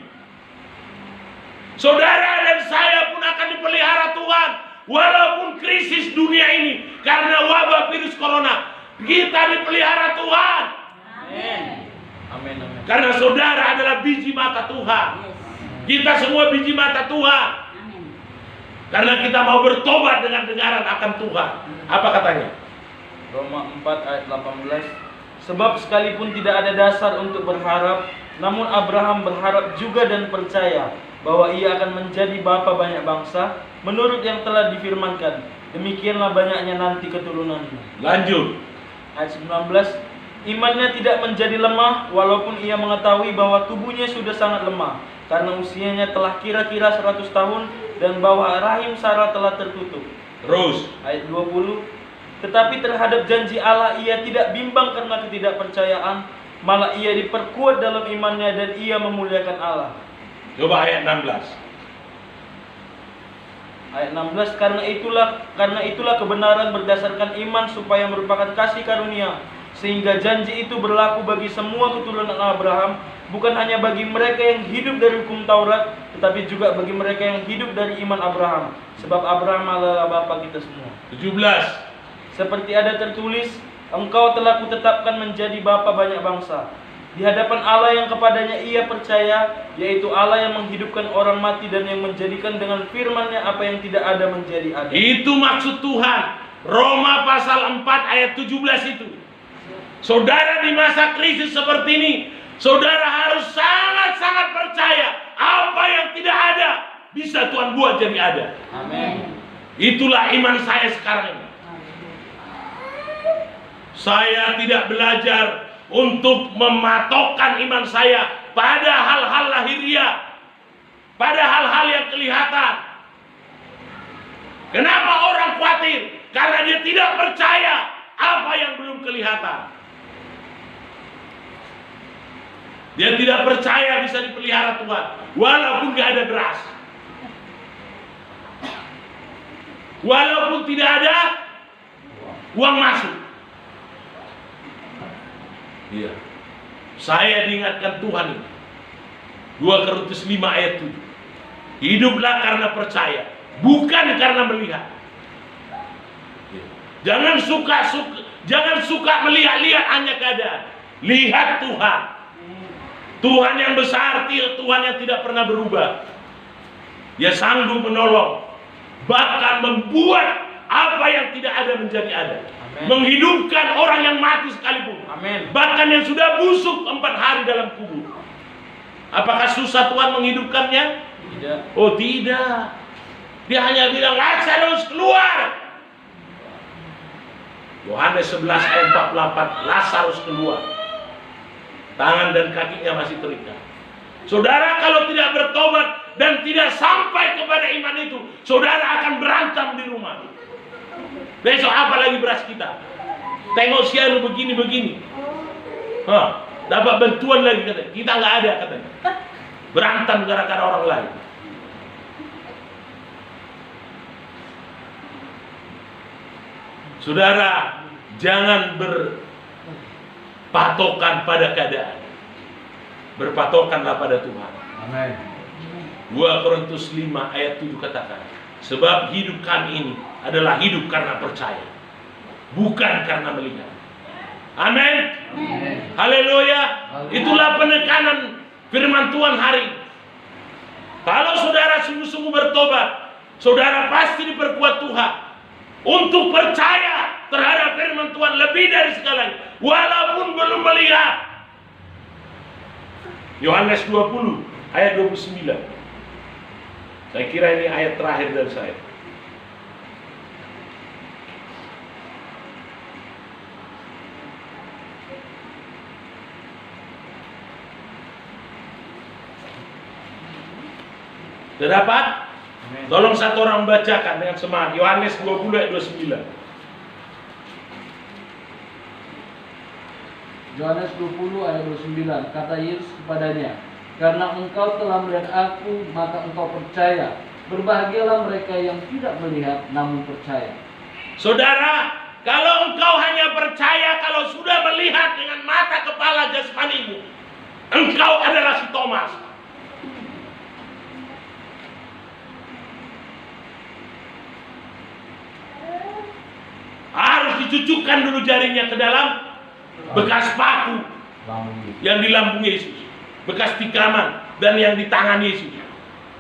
Saudara dan saya pun akan dipelihara Tuhan, walaupun krisis dunia ini karena wabah virus corona, kita dipelihara Tuhan. Amin. Amin. Amin. Karena saudara adalah biji mata Tuhan. Kita semua biji mata Tuhan. Amin. Karena kita mau bertobat dengan dengaran akan Tuhan. Apa katanya? Roma 4 ayat 18. Sebab sekalipun tidak ada dasar untuk berharap, namun Abraham berharap juga dan percaya bahwa ia akan menjadi bapa banyak bangsa menurut yang telah difirmankan. Demikianlah banyaknya nanti keturunannya. Lanjut. Ayat 19. Imannya tidak menjadi lemah walaupun ia mengetahui bahwa tubuhnya sudah sangat lemah karena usianya telah kira-kira 100 tahun dan bahwa rahim Sarah telah tertutup. Terus. Ayat 20. Tetapi terhadap janji Allah ia tidak bimbang karena ketidakpercayaan, malah ia diperkuat dalam imannya dan ia memuliakan Allah. Coba ayat 16. Ayat 16. Karena itulah kebenaran berdasarkan iman supaya merupakan kasih karunia, sehingga janji itu berlaku bagi semua keturunan Abraham, bukan hanya bagi mereka yang hidup dari hukum Taurat, tetapi juga bagi mereka yang hidup dari iman Abraham, sebab Abraham adalah bapa kita semua. 17. Seperti ada tertulis, engkau telah kutetapkan menjadi bapa banyak bangsa di hadapan Allah yang kepadanya ia percaya, yaitu Allah yang menghidupkan orang mati dan yang menjadikan dengan firman-Nya apa yang tidak ada menjadi ada. Itu maksud Tuhan. Roma pasal 4 ayat 17 itu. Saudara di masa krisis seperti ini, saudara harus sangat-sangat percaya apa yang tidak ada bisa Tuhan buat jadi ada. Amin. Itulah iman saya sekarang ini. Saya tidak belajar untuk mematokkan iman saya pada hal-hal lahiriah, pada hal-hal yang kelihatan. Kenapa orang khawatir? Karena dia tidak percaya apa yang belum kelihatan. Dia tidak percaya bisa dipelihara Tuhan, walaupun gak ada beras, walaupun tidak ada uang masuk. Iya. Saya diingatkan Tuhan ini. 2 Korintus 5 ayat 7. Hiduplah karena percaya, bukan karena melihat. Jangan suka melihat-lihat hanya keadaan. Lihat Tuhan. Tuhan yang besar, Tuhan yang tidak pernah berubah. Dia sanggup menolong, bahkan membuat apa yang tidak ada menjadi ada. Amen. Menghidupkan orang yang mati sekalipun. Amin. Bahkan yang sudah busuk 4 hari dalam kubur. Apakah susah Tuhan menghidupkannya? Tidak. Oh tidak. Dia hanya bilang, Lazarus keluar. Yohanes 11 ayat 48, Lazarus keluar. Tangan dan kakinya masih terikat. Saudara kalau tidak bertobat dan tidak sampai kepada iman itu, saudara akan berantem di rumah. Besok apa lagi beras kita? Tengok si anu begini-begini. Dapat bantuan lagi katanya. Kita nggak ada katanya. Berantem gara-gara orang lain. Saudara, jangan berpatokan pada keadaan. Berpatokanlah pada Tuhan. Amin. 2 Korintus 5 ayat 7 katakan, sebab hidup kami ini adalah hidup karena percaya, bukan karena melihat. Amin. Haleluya. Itulah penekanan firman Tuhan hari ini. Kalau saudara sungguh-sungguh bertobat, saudara pasti diperkuat Tuhan untuk percaya terhadap firman Tuhan lebih dari segalanya, walaupun belum melihat. Yohanes 20 ayat 29. Saya kira ini ayat terakhir dari saya. Sudah dapat? Tolong satu orang membacakan dengan semangat. Yohanes 20 ayat 29. Yohanes 20 ayat 29, kata Yesus kepadanya, Karena engkau telah melihat aku, maka engkau percaya. Berbahagialah mereka yang tidak melihat namun percaya. Saudara, kalau engkau hanya percaya kalau sudah melihat dengan mata kepala jasmanimu, engkau adalah si Thomas. Harus dicucukkan dulu jarinya ke dalam bekas paku yang di lambung Yesus, bekas tikaman dan yang di tangan Yesus.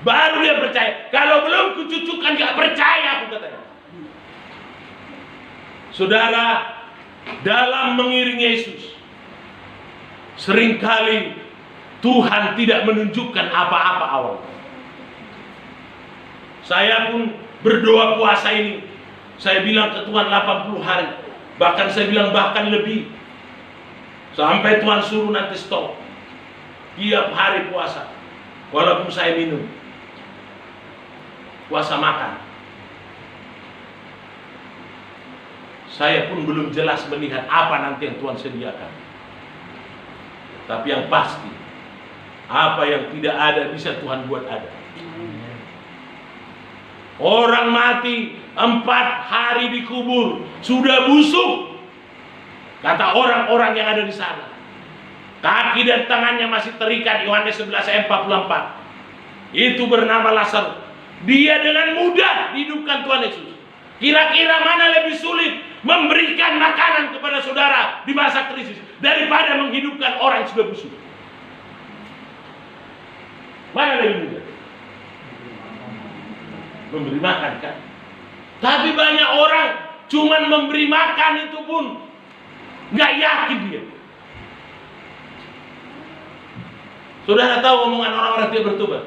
Baru dia percaya. Kalau belum kucucukkan gak percaya, aku katanya. Saudara, dalam mengiring Yesus, seringkali Tuhan tidak menunjukkan apa-apa awal. Saya pun berdoa puasa ini, saya bilang ke Tuhan 80 hari, bahkan saya bilang bahkan lebih, sampai Tuhan suruh nanti stop tiap hari puasa, walaupun saya minum, puasa makan. Saya pun belum jelas melihat apa nanti yang Tuhan sediakan. Tapi yang pasti, apa yang tidak ada bisa Tuhan buat ada. Orang mati 4 hari dikubur, sudah busuk, kata orang-orang yang ada di sana. Kaki dan tangannya masih terikat, Yohanes 11 ayat 44. Itu bernama Lazarus. Dia dengan mudah dihidupkan Tuhan Yesus. Kira-kira mana lebih sulit memberikan makanan kepada saudara di masa krisis daripada menghidupkan orang yang sudah busuk? Mana lebih mudah? Memberi makan, kan? Tapi banyak orang cuman memberi makan itu pun nggak yakin dia. Saudara tahu omongan orang-orang tidak bertobat?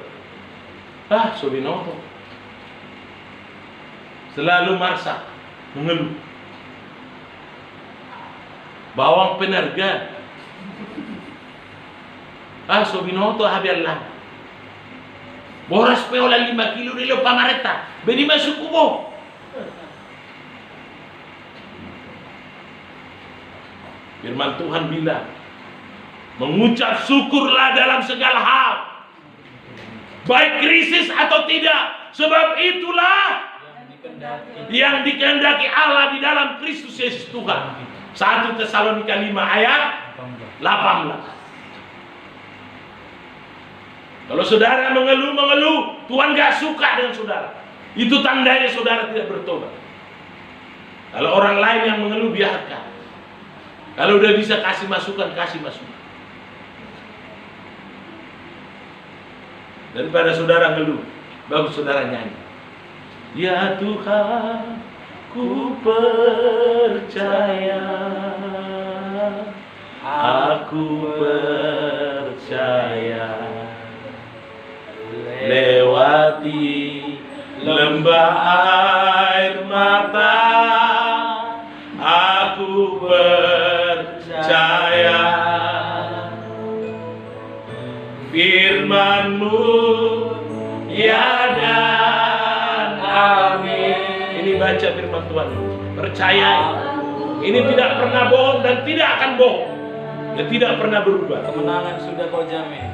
Sobinoto selalu masak, mengeluh. Bawang penerga. Sobinoto habiallah. Boras peola 5 kilo nilo pamareta. Beni masuk kubo. Firman Tuhan bilang, mengucap syukurlah dalam segala hal, baik krisis atau tidak, sebab itulah yang dikehendaki Allah di dalam Kristus Yesus Tuhan. 1 Tesalonika 5 ayat 18. Kalau saudara mengeluh, Tuhan gak suka dengan saudara. Itu tandanya saudara tidak bertobat. Kalau orang lain yang mengeluh, biarkan. Kalau udah bisa kasih masukan, kasih masukan. Daripada saudara ngeluh, bagus saudara nyanyi. Ya Tuhan, ku percaya, aku percaya, lewati lembah air mata, aku percaya, firman-Mu ya dan amin. Ini baca firman Tuhan, percaya. Ini tidak pernah bohong dan tidak akan bohong, dan tidak pernah berubah. Kemenangan sudah kau jamin.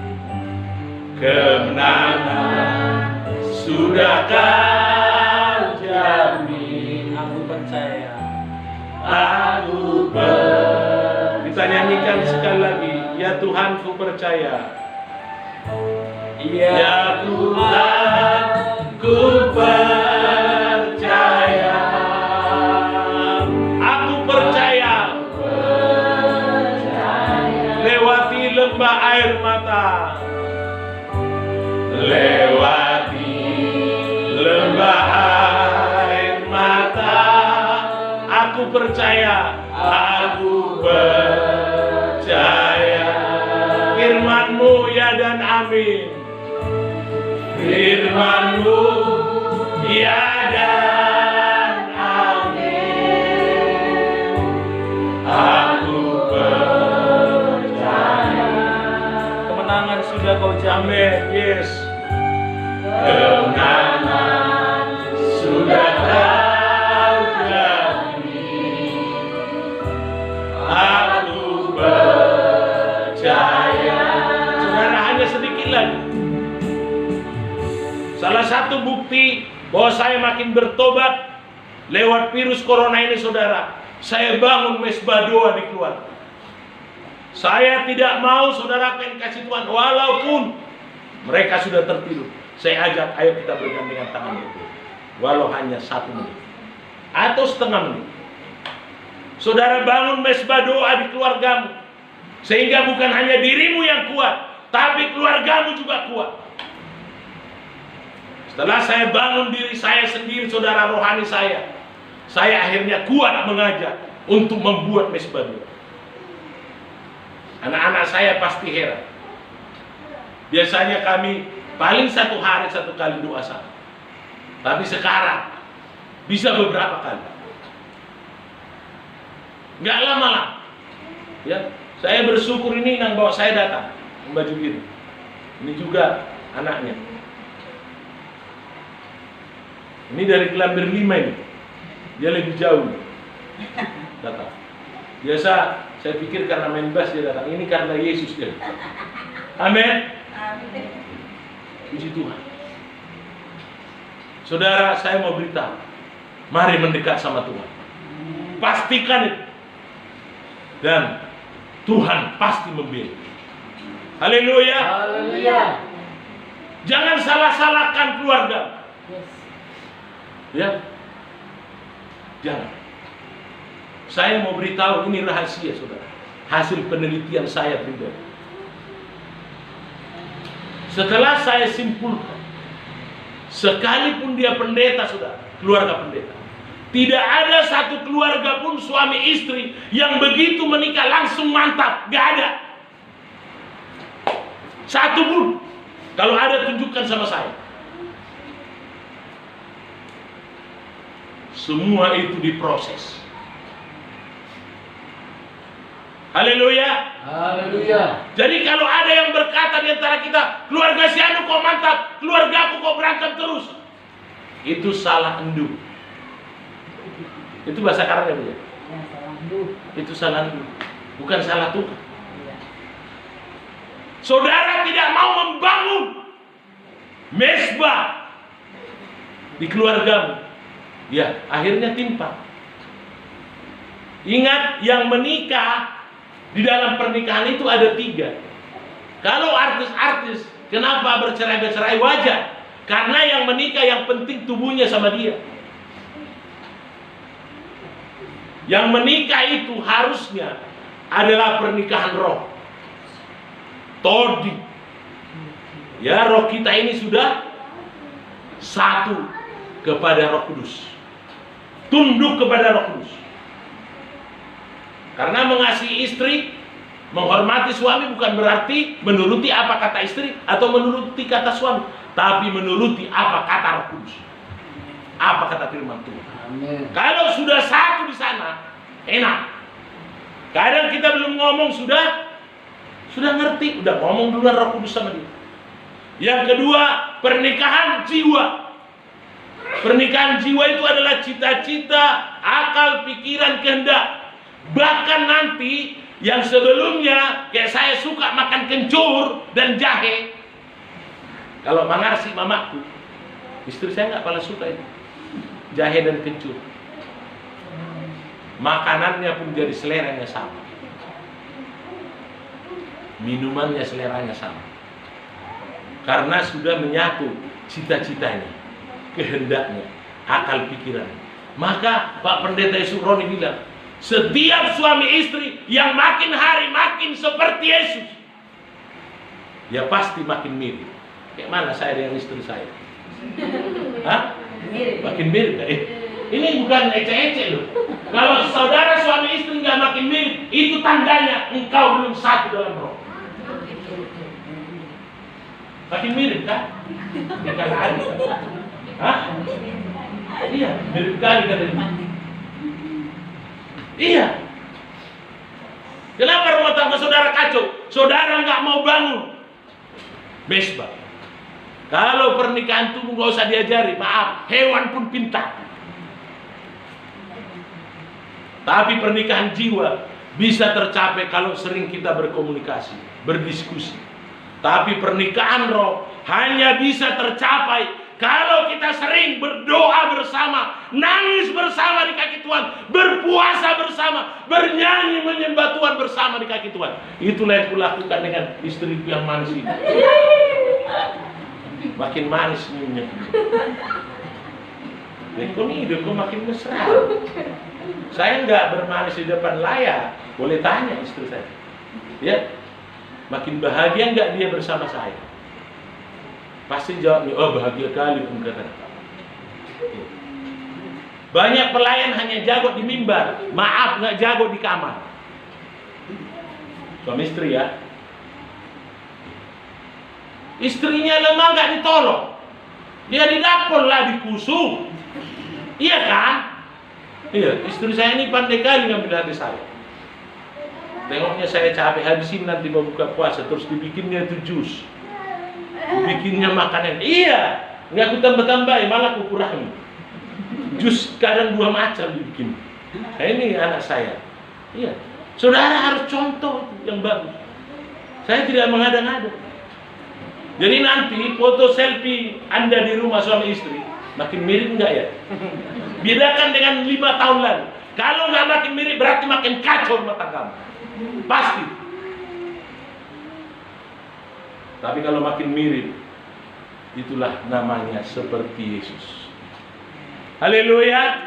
Kemenangan sudah kau jamin. Aku percaya. Aku percaya. Kita nyanyikan sekali lagi. Ya Tuhan, ku percaya. Ya Tuhan, ku percaya. Aku percaya. Lewati lembah air mata, lewati lembah air mata, aku percaya, aku percaya. Firman-Mu ya dan amin. Firman-Mu ya dan amin. Aku percaya. Kemenangan sudah kau jamin. Yes. Kemenangan sudah kau jamin. Aku percaya. Saudara, hanya sedikit lagi. Salah satu bukti bahwa saya makin bertobat lewat virus corona ini, saudara, saya bangun mesbah doa di keluarga. Saya tidak mau saudara kasih Tuhan, walaupun mereka sudah tertidur, saya ajak, ayo kita bergandengan tangan itu, walau hanya 1 menit atau setengah menit. Saudara bangun mesbah doa di keluargamu, sehingga bukan hanya dirimu yang kuat, tapi keluargamu juga kuat. Setelah saya bangun diri saya sendiri, saudara, rohani saya akhirnya kuat mengajak untuk membuat mesbah doa. Anak-anak saya pasti heran. Biasanya kami paling 1 hari 1 kali doa sama, tapi sekarang bisa beberapa kali. Nggak lama-lama. Ya, saya bersyukur ini yang bawa saya datang, baju biru. Ini juga anaknya. Ini dari Kelambir 5 ini. Dia lebih jauh datang. Biasa saya pikir karena main bass dia datang. Ini karena Yesus dia. Amin. Amin. Puji Tuhan. Saudara, saya mau beritahu, mari mendekat sama Tuhan. Pastikan itu. Dan Tuhan pasti memberi. Haleluya. Haleluya. Jangan salah-salahkan keluarga. Ya. Jangan. Saya mau beritahu, ini rahasia, saudara. Hasil penelitian saya pribadi. Setelah saya simpulkan, sekalipun dia pendeta, saudara, keluarga pendeta, tidak ada satu keluarga pun suami istri yang begitu menikah langsung mantap. Gak ada. Satu pun. Kalau ada, tunjukkan sama saya. Semua itu diproses. Haleluya. Haleluya. Jadi kalau ada yang berkata di antara kita, keluarga si Anu kok mantap, keluarga aku kok berantem terus, itu salah endu. Itu bahasa Arabnya, Bu. Ya, salah dulu. Itu salah endu, bukan salah Tuhan. Saudara tidak mau membangun mesbah di keluargamu, ya akhirnya timpang. Ingat, yang menikah di dalam pernikahan itu ada 3. Kalau artis-artis, kenapa bercerai-bercerai? Wajar, karena yang menikah yang penting tubuhnya sama dia. Yang menikah itu harusnya adalah pernikahan roh. Todi. Ya, roh kita ini sudah satu kepada Roh Kudus. Tunduk kepada Roh Kudus. Karena mengasihi istri, menghormati suami bukan berarti menuruti apa kata istri atau menuruti kata suami, tapi menuruti apa kata Roh Kudus. Apa kata firman Tuhan. Amin. Kalau sudah satu di sana, enak. Kadang kita belum ngomong sudah ngerti, udah ngomong duluan Roh Kudus sama dia. Yang kedua, pernikahan jiwa. Pernikahan jiwa itu adalah cita-cita, akal, pikiran, kehendak. Bahkan nanti yang sebelumnya kayak saya suka makan kencur dan jahe. Kalau Mangarsi mamaku, istri saya nggak pernah suka itu jahe dan kencur. Makanannya pun jadi seleranya sama, minumannya seleranya sama, karena sudah menyatu cita-citanya, kehendaknya, akal pikirannya. Maka Pak Pendeta Yesus Roni bilang, setiap suami istri yang makin hari makin seperti Yesus, ya pasti makin mirip. Kayak mana saya dengan istri saya? Hah? Makin mirip kan? Ini bukan ece-ece loh. Kalau saudara suami istri nggak makin mirip, itu tandanya engkau belum satu dalam roh. Makin mirip kan? Ya kan ada. Hah? Iya, mirip kali katanya. Iya. Kenapa rumah tangga saudara kacau? Saudara nggak mau bangun mesbah. Kalau pernikahan tubuh nggak usah diajari, maaf, hewan pun pintar. Tapi pernikahan jiwa bisa tercapai kalau sering kita berkomunikasi, berdiskusi. Tapi pernikahan roh hanya bisa tercapai Kalau kita sering berdoa bersama, nangis bersama di kaki Tuhan, berpuasa bersama, bernyanyi menyembah Tuhan bersama di kaki Tuhan. Itulah yang kulakukan dengan istriku yang manis ini. Makin manis minyak. Kok makin mesra. Saya nggak bermanis di depan layar. Boleh tanya istri saya. Ya, makin bahagia nggak dia bersama saya? Pasti jawabnya, oh bahagia kali pun kata. Banyak pelayan hanya jago di mimbar, maaf nggak jago di kamar. Suami istri ya. Istrinya lemah nggak ditolong, dia di dapur lah dikusung. Iya kan? Iya, istri saya ini pandai kali ngambil hati saya. Tengoknya saya capek habisin nanti mau buka puasa, terus dibikinnya itu jus. Bikinnya makanan, iya, nggak aku tambah-tambahin, malah aku kurangi. Jus kadang 2 macam dibikin. Nah, ini anak saya. Iya, saudara harus contoh yang bagus. Saya tidak mengada-ngada. Jadi nanti foto selfie Anda di rumah suami istri makin mirip enggak ya? Bedakan dengan 5 tahun lalu. Kalau nggak makin mirip berarti makin kacau rumah tanggamu. Pasti. Tapi kalau makin mirip, itulah namanya seperti Yesus. Haleluya.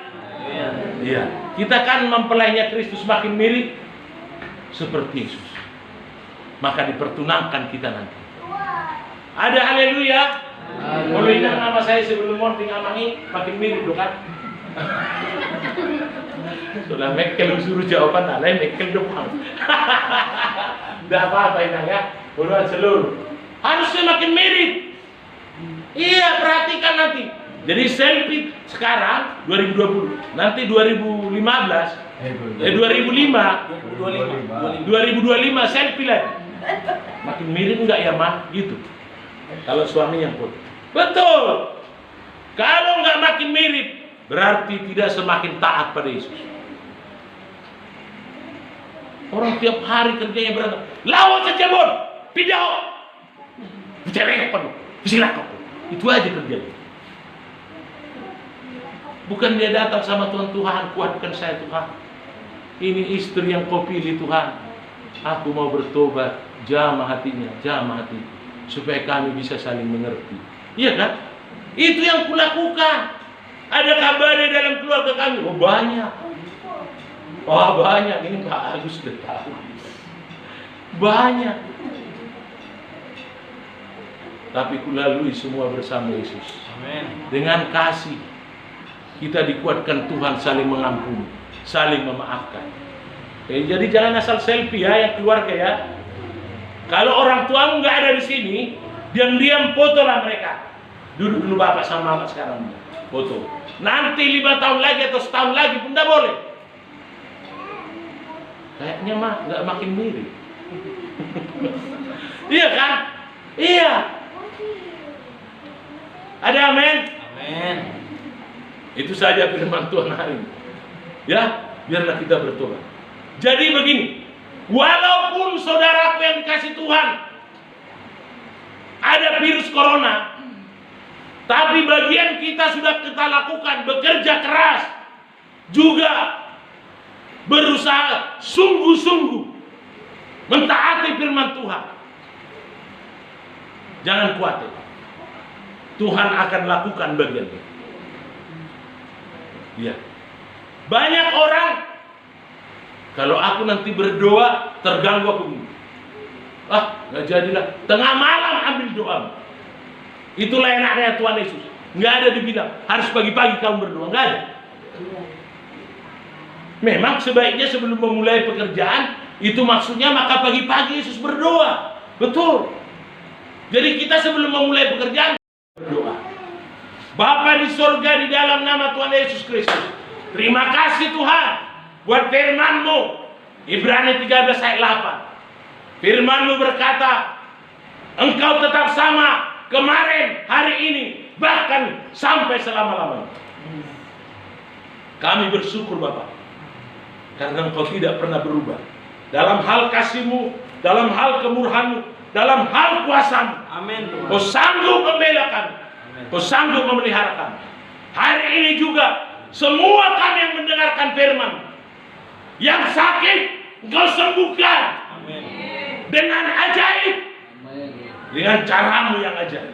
Iya. Kita kan mempelainya Kristus makin mirip seperti Yesus. Maka dipertunangkan kita nanti. Ada haleluya. Kalau ingat nama saya sebelum morning amangi makin mirip loh kan. Sudah Mekel suruh jawaban lain Mekel depan. Tidak apa-apa ini ya. Buruan seluruh. Harusnya makin mirip. Iya, perhatikan nanti. Jadi selfie sekarang 2020, nanti 2025 selfie lagi. Makin mirip enggak ya, Mah? Gitu. Kalau suami yang foto. Betul. Kalau enggak makin mirip, berarti tidak semakin taat pada Yesus. Orang tiap hari kerjanya berantem. Lawan saja, Bon. Pidato. Bicara apa lu? Silakan. Itu aja kerjanya. Bukan dia datang sama Tuhan, kuatkan saya Tuhan. Ini istri yang kau pilih Tuhan. Aku mau bertobat, jamah hatinya, jamah hati, supaya kami bisa saling mengerti. Iya kan? Itu yang kulakukan. Ada kabarnya dalam keluarga kami. Oh banyak. Oh banyak. Ini Pak Agus sudah tahu. Banyak. Tapi kulalui semua bersama Yesus. Amin. Dengan kasih kita dikuatkan Tuhan saling mengampuni, saling memaafkan. Jadi jangan asal selfie ya yang keluarga ya. Kalau orang tuamu nggak ada di sini, diam-diam fotolah mereka. Duduk dulu bapak sama mama sekarang foto. Nanti 5 tahun lagi atau setahun lagi pun tidak boleh. Kayaknya mah nggak makin mirip. Iya kan? Iya. Ada amin? Amin. Itu saja firman Tuhan hari ini. Ya, biarlah kita bertobat. Jadi begini, walaupun saudaraku yang dikasih Tuhan ada virus corona, tapi bagian kita sudah kita lakukan, bekerja keras, juga berusaha sungguh-sungguh mentaati firman Tuhan. Jangan khawatir, Tuhan akan lakukan bagiannya. Ya. Banyak orang, kalau aku nanti berdoa terganggu aku, nggak jadilah. Tengah malam ambil doa. Itulah enaknya Tuhan Yesus. Nggak ada dibilang harus pagi-pagi kamu berdoa, nggak ada. Memang sebaiknya sebelum memulai pekerjaan itu maksudnya maka pagi-pagi Yesus berdoa. Betul. Jadi kita sebelum memulai pekerjaan berdoa. Bapa di surga, di dalam nama Tuhan Yesus Kristus, terima kasih Tuhan buat firman-Mu. Ibrani 13 ayat 8. Firman-Mu berkata, Engkau tetap sama kemarin, hari ini, bahkan sampai selama-lamanya. Kami bersyukur Bapa, karena Engkau tidak pernah berubah. Dalam hal kasih-Mu, dalam hal kemurahan-Mu, dalam hal kuasa-Mu. Amin Tuhan. Kau sanggup membela kami. Kau sanggup memelihara kami. Hari ini juga semua kami yang mendengarkan firman, yang sakit Engkau sembuhkan dengan ajaib, dengan caramu yang ajaib.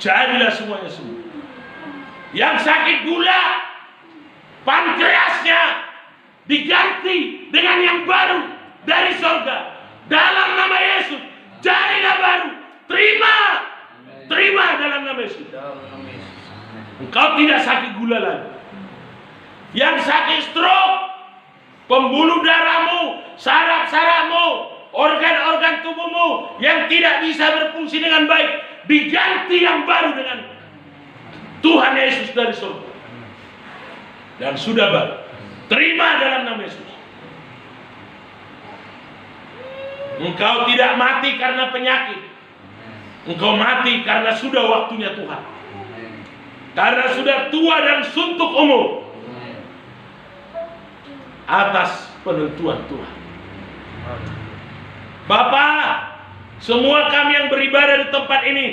Jadilah semuanya sembuh. Yang sakit gula, pankreasnya diganti dengan yang baru dari surga. Dalam nama Yesus, jadilah baru. Terima dalam nama Yesus. Engkau tidak sakit gula lagi. Yang sakit stroke, pembuluh darahmu, saraf-sarafmu, organ-organ tubuhmu yang tidak bisa berfungsi dengan baik, diganti yang baru dengan Tuhan Yesus dari surga. Dan sudah baru. Terima dalam nama Yesus. Engkau tidak mati karena penyakit. Engkau mati karena sudah waktunya Tuhan. Karena sudah tua dan suntuk umur. Atas penentuan Tuhan. Bapak, semua kami yang beribadah di tempat ini,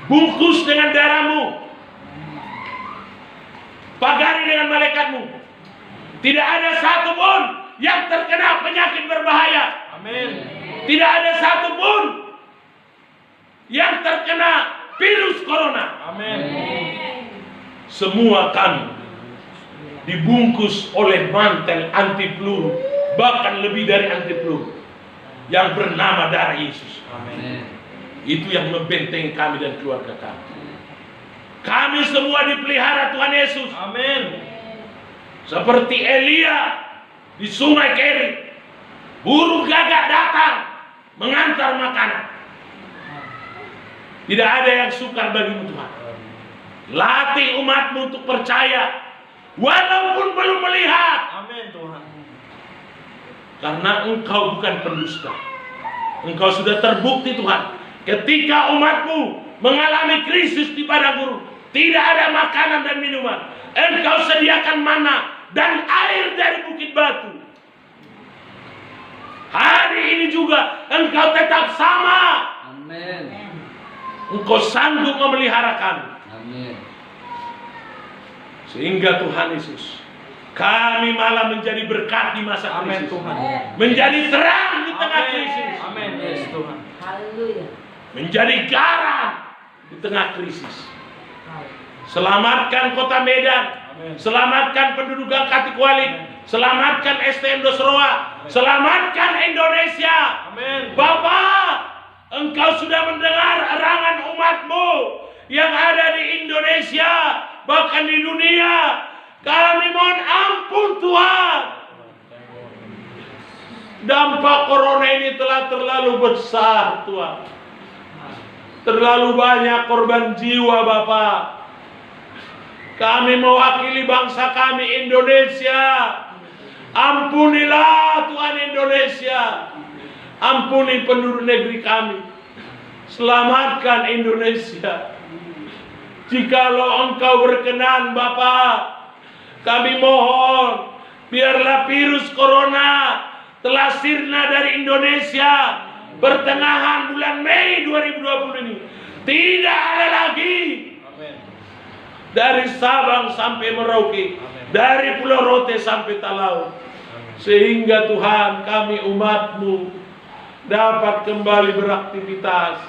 bungkus dengan darah-Mu, pagari dengan malaikat-Mu. Tidak ada satupun yang terkena penyakit berbahaya. Amin. Tidak ada satupun yang terkena virus corona. Amin. Semua kami dibungkus oleh mantel anti peluru, bahkan lebih dari anti peluru, yang bernama darah Yesus. Amin. Itu yang membentengi kami dan keluarga kami. Kami semua dipelihara Tuhan Yesus. Amin. Seperti Elia di Sungai Kerit, burung gagak datang mengantar makanan. Tidak ada yang sukar bagimu Tuhan. Latih umatmu untuk percaya walaupun belum melihat. Amin Tuhan. Karena Engkau bukan pendusta. Engkau sudah terbukti Tuhan. Ketika umatmu mengalami krisis di padang gurun, tidak ada makanan dan minuman, Engkau sediakan mana dan air dari bukit batu. Hari ini juga Engkau tetap sama. Amin. Engkau sanggup memelihara kami. Amin. Sehingga Tuhan Yesus, kami malah menjadi berkat di masa Amin krisis. Tuhan. Menjadi terang di tengah Amin. krisis. Amin. Yes Tuhan. Haleluya. Menjadi garam di tengah krisis. Selamatkan kota Medan. Amin. Selamatkan penduduk Gang Katikwalik. Selamatkan STM Dosroa. Selamatkan Indonesia. Amin. Bapak, Engkau sudah mendengar erangan umatmu yang ada di Indonesia, bahkan di dunia. Kami mohon ampun Tuhan. Dampak corona ini telah terlalu besar Tuhan. Terlalu banyak korban jiwa Bapak. Kami mewakili bangsa kami Indonesia. Ampunilah Tuhan Indonesia. Ampuni penduduk negeri kami. Selamatkan Indonesia. Jikalau Engkau berkenan Bapa, kami mohon biarlah virus corona telah sirna dari Indonesia pertengahan bulan Mei 2020 ini. Tidak ada lagi. Amin. Dari Sabang sampai Merauke, dari Pulau Rote sampai Talaut, sehingga Tuhan kami umat-Mu dapat kembali beraktivitas,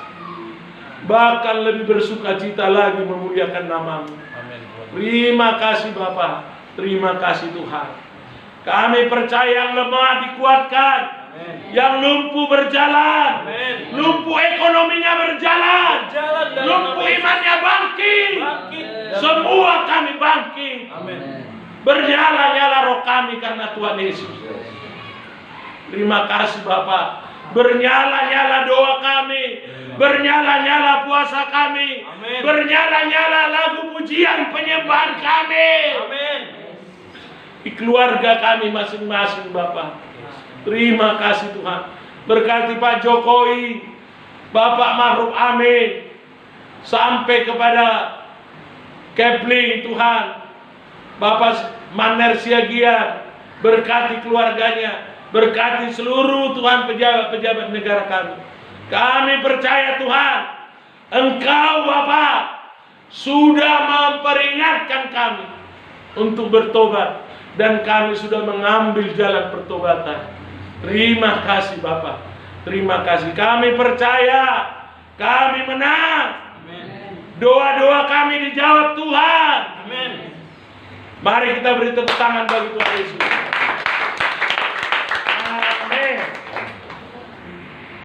bahkan lebih bersukacita lagi memuliakan nama-Mu. Amin Tuhan. Terima kasih Bapa, terima kasih Tuhan. Kami percaya yang lemah dikuatkan, Amin. yang lumpuh berjalan, Amin. lumpuh ekonominya berjalan, Berjalan dalam lumpuh nama Yesus. imannya bangkit. Bangkit. Semua kami bangkit. Amin. Bernyala-nyala roh kami karena Tuhan Yesus. Terima kasih Bapak. Bernyala-nyala doa kami, bernyala-nyala puasa kami, Amin. bernyala-nyala lagu pujian penyembahan kami. Amin. Di keluarga kami masing-masing Bapak. Terima kasih Tuhan. Berkati Pak Jokowi, Bapak Ma'ruf Amin, sampai kepada Kepling Tuhan, Bapak Maner Siagian, berkati keluarganya, berkati seluruh Tuhan pejabat-pejabat negara kami. Kami percaya Tuhan, Engkau Bapa sudah memperingatkan kami untuk bertobat, dan kami sudah mengambil jalan pertobatan. Terima kasih Bapak, terima kasih. Kami percaya kami menang. Doa-doa kami dijawab Tuhan. Amin. Mari kita beri tepuk tangan bagi Tuhan Yesus.